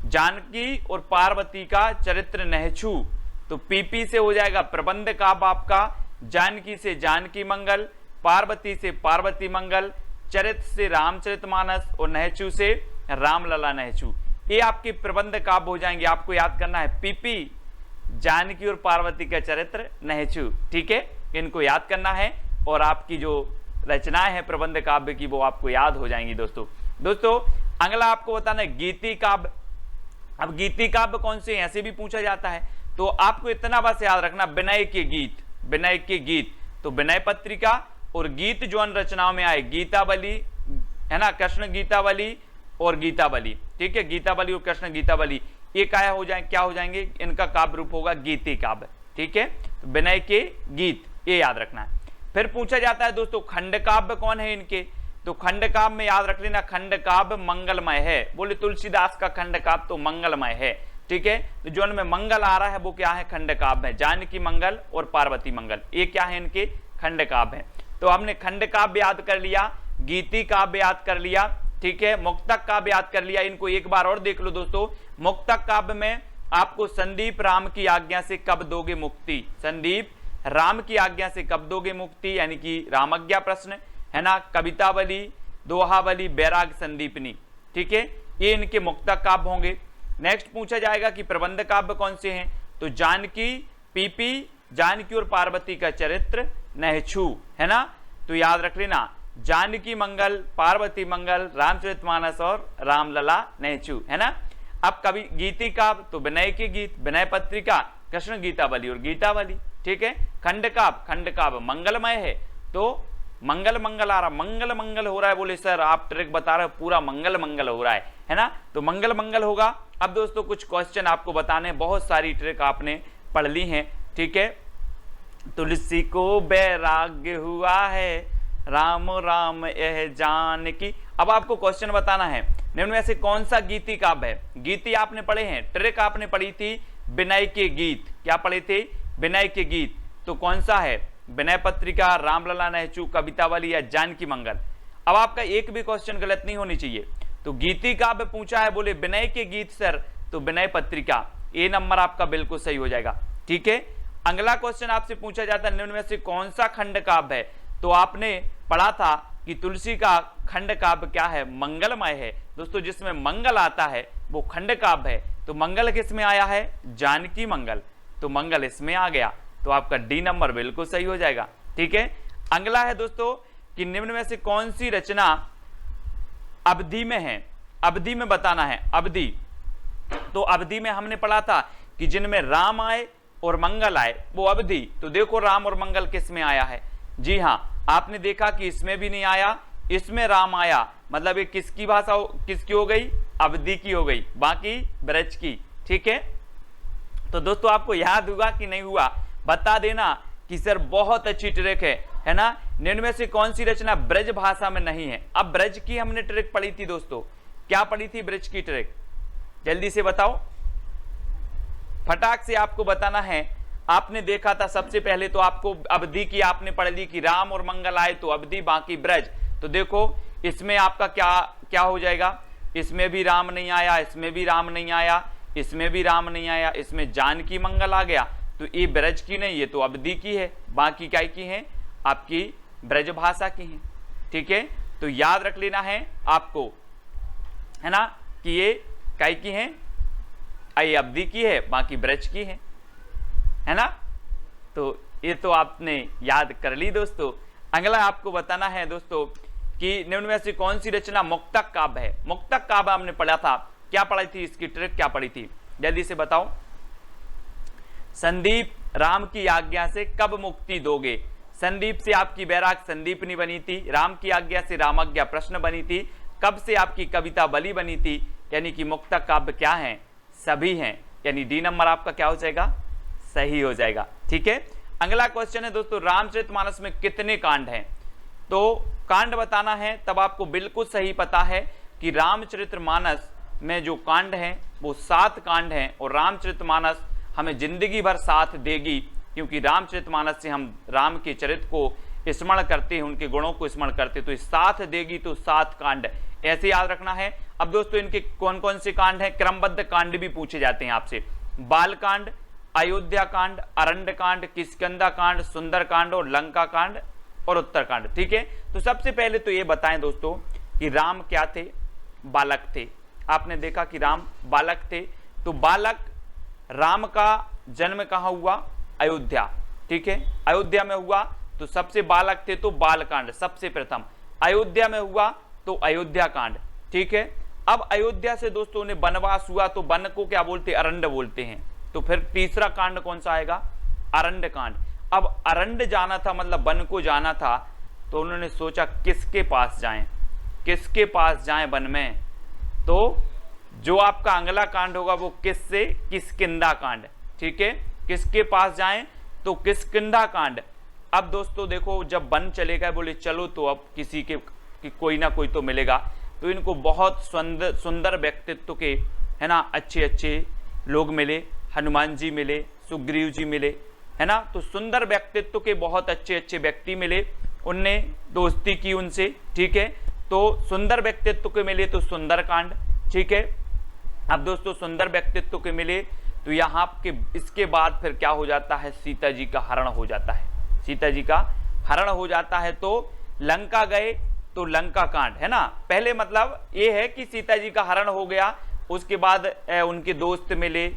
जानकी और पार्वती का चरित्र नहचू, तो पीपी से हो जाएगा प्रबंध काव्य आपका, जानकी से जानकी मंगल, पार्वती से पार्वती मंगल, चरित्र से रामचरितमानस और नहचू से रामलला नहचू। ये आपके प्रबंध काव्य हो जाएंगे। आपको याद करना है पीपी जानकी और पार्वती का चरित्र नहचू, ठीक है। इनको याद करना है और आपकी जो रचनाएं हैं प्रबंध काव्य की वो आपको याद हो जाएंगी दोस्तों अगला आपको बताना है गीति काव्य। अब गीति काव्य कौन से हैं ऐसे भी पूछा जाता है, तो आपको इतना बस याद रखना विनय के गीत, विनय के गीत, तो विनय पत्रिका और गीत जौन रचनाओं में आए, गीतावली, है ना, कृष्ण गीतावली और गीतावली, ठीक है। गीतावली और कृष्ण गीतावली ये क्या हो जाएंगे, इनका काव्य रूप होगा गीति काव्य, ठीक है। तो विनय के गीत ये याद रखना है। फिर पूछा जाता है दोस्तों खंड काव्य कौन है इनके, तो खंड काव्य में याद रख लेना खंड काव्य मंगलमय है। बोले तुलसीदास का खंड काव्य तो मंगलमय है, ठीक है। तो जो में मंगल आ रहा है वो क्या है, खंड काव्य है। जानकी मंगल और पार्वती मंगल ये क्या है, इनके खंड काव्य है। तो हमने खंड काव्य याद कर लिया, गीति काव्य याद कर लिया, ठीक है, मुक्तक काव्य याद कर लिया। इनको एक बार और देख लो दोस्तों। मुक्तक काव्य में आपको संदीप राम की आज्ञा से कब दोगे मुक्ति, संदीप राम की आज्ञा से कब दोगे मुक्ति, यानी कि रामज्ञा प्रश्न, है ना, कवितावली, दोहावली, बैराग संदीपनी, ठीक है। ये इनके मुक्तक काव्य होंगे। नेक्स्ट पूछा जाएगा कि प्रबंध काव्य कौन से हैं, तो जानकी, पीपी, जानकी और पार्वती का चरित्र नहचू, है ना। तो याद रख लेना जानकी मंगल, पार्वती मंगल, रामचरितमानस और रामलला नहचू, है ना। अब कवि गीति काव्य तो विनय के गीत, विनय पत्रिका, कृष्ण गीतावली और गीतावली, ठीक है। खंड काव्य मंगलमय है, तो मंगल आ रहा, मंगल हो रहा है। बोले सर आप ट्रिक बता रहे हो पूरा मंगल हो रहा है ना, तो मंगल होगा। अब दोस्तों कुछ क्वेश्चन आपको बताने, बहुत सारी ट्रिक आपने पढ़ ली हैं, ठीक है। तुलसी को वैराग्य हुआ है, राम राम यह जानकी। अब आपको क्वेश्चन बताना है निम्न में से कौन सा गीति काव्य है। गीति आपने पढ़े हैं, ट्रिक आपने पढ़ी थी विनय के गीत। क्या पढ़े थे? विनय के गीत। तो कौन सा है? विनय पत्रिका, रामलला नहचू, कवितावली या जानकी मंगल। अब आपका एक भी क्वेश्चन गलत नहीं होनी चाहिए। तो गीति काव्य पूछा है, बोले विनय के गीत सर, तो विनय पत्रिका, ए नंबर आपका बिल्कुल सही हो जाएगा। ठीक है, अगला क्वेश्चन आपसे पूछा जाता है निम्न में से कौन सा खंड काव्य है। तो आपने पढ़ा था कि तुलसी का खंड काव्य क्या है? मंगलमय है। दोस्तों जिसमें मंगल आता है वो खंड काव्य है। तो मंगल किस में आया है? जानकी मंगल। तो मंगल इसमें आ गया, तो आपका डी नंबर बिल्कुल सही हो जाएगा। ठीक है, अगला है दोस्तों कि निम्न में से कौन सी रचना अवधि में है। अवधि में बताना है, अवधि। तो अवधि में हमने पढ़ा था कि जिनमें राम आए और मंगल आए वो अवधि। तो देखो राम और मंगल किस में आया है? जी हाँ, आपने देखा कि इसमें भी नहीं आया, इसमें राम आया, मतलब ये किसकी भाषा किसकी हो गई? अवधि की हो गई, बाकी ब्रज की। ठीक है, तो दोस्तों आपको याद हुआ कि नहीं हुआ बता देना कि सर बहुत अच्छी ट्रिक है ना। निम्न में से कौन सी रचना ब्रज भाषा में नहीं है। अब ब्रज की हमने ट्रिक पढ़ी थी दोस्तों, क्या पढ़ी थी ब्रज की ट्रिक? जल्दी से बताओ, फटाक से आपको बताना है। आपने देखा था सबसे पहले तो आपको अवधि की आपने पढ़ ली कि राम और मंगल आए तो अवधि, बाकी ब्रज। तो देखो इसमें आपका क्या क्या हो जाएगा? इसमें भी राम नहीं आया, इसमें भी राम नहीं आया, इसमें भी राम नहीं आया, इसमें जानकी मंगल आ गया। तो ये ब्रज की नहीं, ये तो अवधि की है, बाकी क्या की है? आपकी ब्रज भाषा की है। ठीक है, तो याद रख लेना है आपको, है ना, कि ये काय की है? ये अवधि की है, बाकी ब्रज की है ना। तो ये तो आपने याद कर ली दोस्तों। अगला आपको बताना है दोस्तों कि निम्न में से कौन सी रचना मुक्तक काव्य है। मुक्तक काव्य हमने पढ़ा था, क्या पढ़ी थी? इसकी ट्रिक क्या पढ़ी थी? जल्दी से बताओ। संदीप राम की आज्ञा से कब मुक्ति दोगे। संदीप से आपकी बैराग संदीपनी बनी थी, राम की आज्ञा से रामाज्ञा प्रश्न बनी थी, कब से आपकी कविता बलि बनी थी। यानी कि मुक्तक काव्य क्या है? सभी हैं, यानी डी नंबर आपका क्या हो जाएगा? सही हो जाएगा। ठीक है, अगला क्वेश्चन है दोस्तों रामचरितमानस में कितने कांड हैं। तो कांड बताना है, तब आपको बिल्कुल सही पता है कि रामचरितमानस में जो कांड हैं वो 7 कांड हैं। और रामचरितमानस हमें जिंदगी भर साथ देगी, क्योंकि रामचरितमानस से हम राम के चरित्र को स्मरण करते हैं, उनके गुणों को स्मरण करते, तो साथ देगी। तो 7 कांड ऐसे याद रखना है। अब दोस्तों इनके कौन कौन से कांड हैं? क्रमबद्ध कांड भी पूछे जाते हैं आपसे। बाल कांड, अयोध्या कांड, अरण्य कांड, किष्किंधा कांड, सुंदर कांड और लंका कांड और उत्तर कांड। ठीक है, तो सबसे पहले तो ये बताएं दोस्तों कि राम क्या थे? बालक थे। आपने देखा कि राम बालक थे, तो बालक राम का जन्म कहाँ हुआ? अयोध्या। ठीक है, अयोध्या में हुआ, तो सबसे बालक थे तो बाल कांड सबसे प्रथम अयोध्या में हुआ, तो अयोध्या कांड। ठीक है, अब अयोध्या से दोस्तों ने वनवास हुआ, तो वन को क्या बोलते हैं? अरण्य बोलते हैं। तो फिर तीसरा कांड कौन सा आएगा? अरण्य कांड। अब अरण्य जाना था, मतलब वन को जाना था, तो उन्होंने सोचा किसके पास जाएं, किसके पास जाएं वन में। तो जो आपका अगला कांड होगा वो किससे? किष्किंधा कांड। ठीक है, किसके पास जाएं? तो किष्किंधा कांड। अब दोस्तों देखो जब वन चले गए, बोले चलो तो अब किसी के कोई ना कोई तो मिलेगा। तो इनको बहुत सुंदर व्यक्तित्व के, है ना, अच्छे अच्छे लोग मिले। हनुमान जी मिले, सुग्रीव जी मिले, है ना। तो सुंदर व्यक्तित्व के बहुत अच्छे अच्छे व्यक्ति मिले, उनने दोस्ती की उनसे। ठीक है, तो सुंदर व्यक्तित्व के मिले तो सुंदर कांड। ठीक है, अब दोस्तों सुंदर व्यक्तित्व के मिले तो यहाँ के इसके बाद फिर क्या हो जाता है? सीता जी का हरण हो जाता है। सीता जी का हरण हो जाता है, तो लंका गए, तो लंका कांड, है ना। पहले मतलब ये है कि सीता जी का हरण हो गया, उसके बाद उनके दोस्त मिले,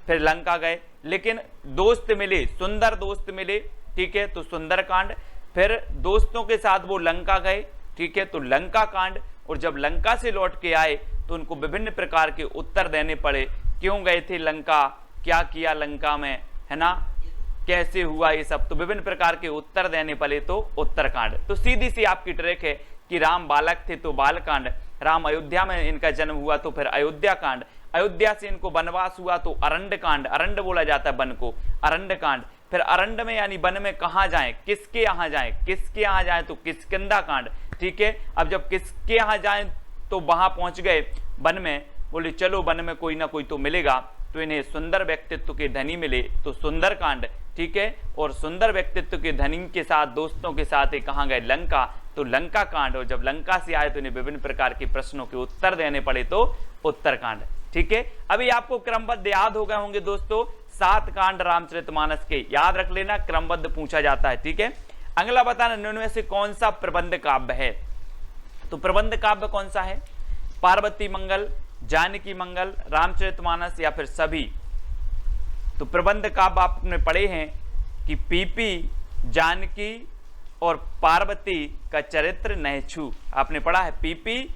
फिर लंका गए, लेकिन दोस्त मिले, सुंदर दोस्त मिले। ठीक है, तो सुंदर कांड। फिर दोस्तों के साथ वो लंका गए। ठीक है, तो लंका कांड। और जब लंका से लौट के आए तो उनको विभिन्न प्रकार के उत्तर देने पड़े, क्यों गए थे लंका, क्या किया लंका में, है ना, कैसे हुआ ये सब, तो विभिन्न प्रकार के उत्तर देने पड़े, तो उत्तरकांड। तो सीधी सी आपकी ट्रैक है कि राम बालक थे तो बाल कांड, राम अयोध्या में इनका जन्म हुआ तो फिर अयोध्या कांड, अयोध्या से इनको वनवास हुआ तो अरण्य कांड, अरण्य बोला जाता है वन को, अरण्य कांड। फिर अरंड में यानी वन में कहाँ जाएं, किसके यहाँ जाएं, किसके यहाँ जाएं तो किष्किंधा कांड। ठीक है, अब जब किसके यहाँ जाएं तो वहां पहुंच गए वन में, बोले चलो वन में कोई ना कोई तो मिलेगा, तो इन्हें सुंदर व्यक्तित्व के धनी मिले तो सुंदर कांड। ठीक है, और सुंदर व्यक्तित्व के धनी के साथ दोस्तों के साथ ये कहाँ गए, लंका, तो लंका कांड। और जब लंका से आए तो इन्हें विभिन्न प्रकार के प्रश्नों के उत्तर देने पड़े तो उत्तरकांड। ठीक है, अभी आपको क्रमबद्ध याद हो गए होंगे दोस्तों 7 कांड रामचरितमानस के, याद रख लेना, क्रमबद्ध पूछा जाता है। ठीक है, अगला बताना निम्न में से कौन सा प्रबंध काव्य है, तो प्रबंध काव्य कौन सा है, पार्वती मंगल, जानकी मंगल, रामचरितमानस या फिर सभी। तो प्रबंध काव्य आपने पढ़े हैं कि पीपी, जानकी और पार्वती का चरित्र नहछू, आपने पढ़ा है पीपी,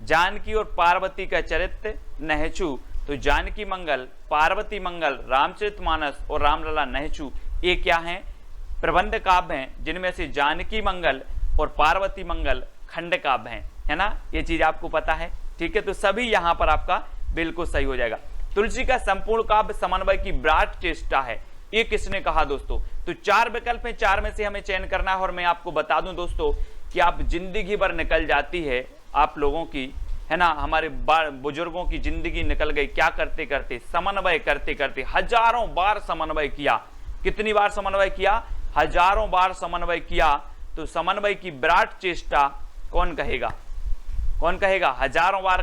जानकी और पार्वती का चरित्र नहछू। तो जानकी मंगल, पार्वती मंगल, रामचरितमानस और रामलला नहछू, ये क्या हैं, प्रबंध काव्य हैं, जिनमें से जानकी मंगल और पार्वती मंगल खंड काव्य हैं, है ना, ये चीज आपको पता है। ठीक है, तो सभी यहां पर आपका बिल्कुल सही हो जाएगा। तुलसी का संपूर्ण काव्य समन्वय की विराट चेष्टा है, ये किसने कहा दोस्तों, तो 4 विकल्प हैं, 4 में से हमें चयन करना है। और मैं आपको बता दूं दोस्तों कि आप जिंदगी भर निकल जाती है आप लोगों की, है ना, हमारे बुजुर्गों की जिंदगी निकल गई क्या करते करते, समन्वय करते करते, हजारों बार समन्वय किया। कितनी बार समन्वय किया, हजारों बार समन्वय किया। तो समन्वय की विराट चेष्टा कौन कहेगा, कौन कहेगा, हजारों बार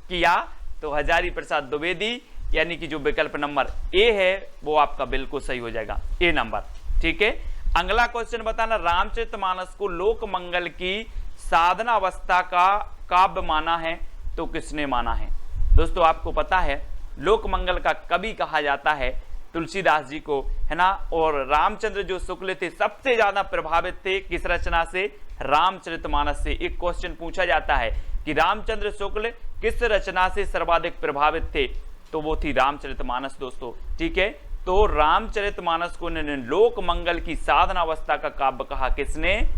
किया तो हजारी प्रसाद द्विवेदी, यानी कि जो विकल्प नंबर ए है वो आपका बिल्कुल सही हो जाएगा, ए नंबर। ठीक है, अगला क्वेश्चन बताना, रामचरितमानस को लोक मंगल की साधना अवस्था का काव्य माना है तो किसने माना है। दोस्तों आपको पता है लोक मंगल का कवि कहा जाता है तुलसीदास जी को, है ना, और रामचंद्र जो शुक्ल थे सबसे ज्यादा प्रभावित थे किस रचना से, रामचरितमानस से। एक क्वेश्चन पूछा जाता है कि रामचंद्र शुक्ल किस रचना से सर्वाधिक प्रभावित थे, तो वो थी रामचरितमानस दोस्तों। ठीक है, तो रामचरितमानस को लोक मंगल की साधना अवस्था का काव्य कहा किसने,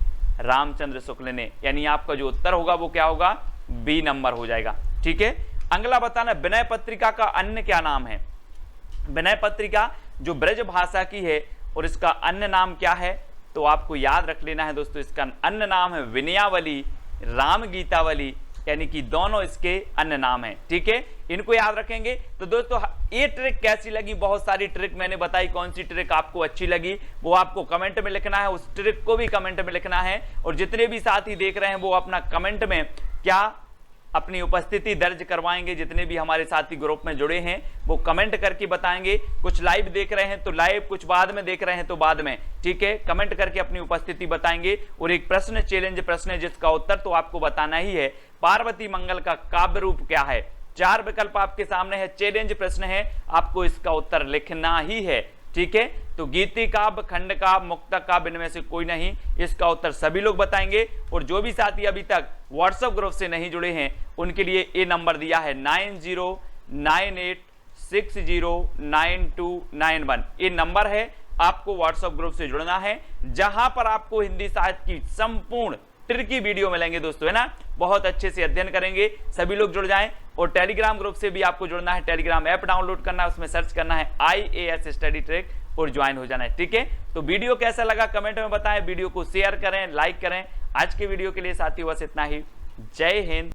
रामचंद्र शुक्ल ने, यानी आपका जो उत्तर होगा वो क्या होगा, बी नंबर हो जाएगा। ठीक है, अगला बताना, विनय पत्रिका का अन्य क्या नाम है। विनय पत्रिका जो ब्रज भाषा की है और इसका अन्य नाम क्या है, तो आपको याद रख लेना है दोस्तों, इसका अन्य नाम है विनयावली, राम गीतावली, यानी कि दोनों इसके अन्य नाम हैं। ठीक है, इनको याद रखेंगे। तो दोस्तों ये ट्रिक कैसी लगी, बहुत सारी ट्रिक मैंने बताई, कौन सी ट्रिक आपको अच्छी लगी वो आपको कमेंट में लिखना है, उस ट्रिक को भी कमेंट में लिखना है। और जितने भी साथी देख रहे हैं वो अपना कमेंट में क्या अपनी उपस्थिति दर्ज करवाएंगे, जितने भी हमारे साथी ग्रुप में जुड़े हैं वो कमेंट करके बताएंगे। कुछ लाइव देख रहे हैं तो लाइव, कुछ बाद में देख रहे हैं तो बाद में। ठीक है, कमेंट करके अपनी उपस्थिति बताएंगे। और एक प्रश्न, चैलेंज प्रश्न है जिसका उत्तर तो आपको बताना ही है, पार्वती मंगल का काव्य रूप क्या है। 4 विकल्प आपके सामने है, चैलेंज प्रश्न है, आपको इसका उत्तर लिखना ही है। ठीक है, तो गीति काव्य, खंड काव्य, मुक्तक काव्य, इनमें से कोई नहीं, इसका उत्तर सभी लोग बताएंगे। और जो भी साथी अभी तक व्हाट्सएप ग्रुप से नहीं जुड़े हैं उनके लिए ये नंबर दिया है 9098609291, ये नंबर है, आपको व्हाट्सएप ग्रुप से जुड़ना है, जहां पर आपको हिंदी साहित्य की संपूर्ण ट्रिकी वीडियो मिलेंगे दोस्तों, है ना, बहुत अच्छे से अध्ययन करेंगे। सभी लोग जुड़ जाएं। और टेलीग्राम ग्रुप से भी आपको जुड़ना है, टेलीग्राम ऐप डाउनलोड करना है, उसमें सर्च करना है IAS स्टडी ट्रिक और ज्वाइन हो जाना है। ठीक है, तो वीडियो कैसा लगा कमेंट में बताएं, वीडियो को शेयर करें, लाइक करें। आज के वीडियो के लिए साथियों बस इतना ही। जय हिंद,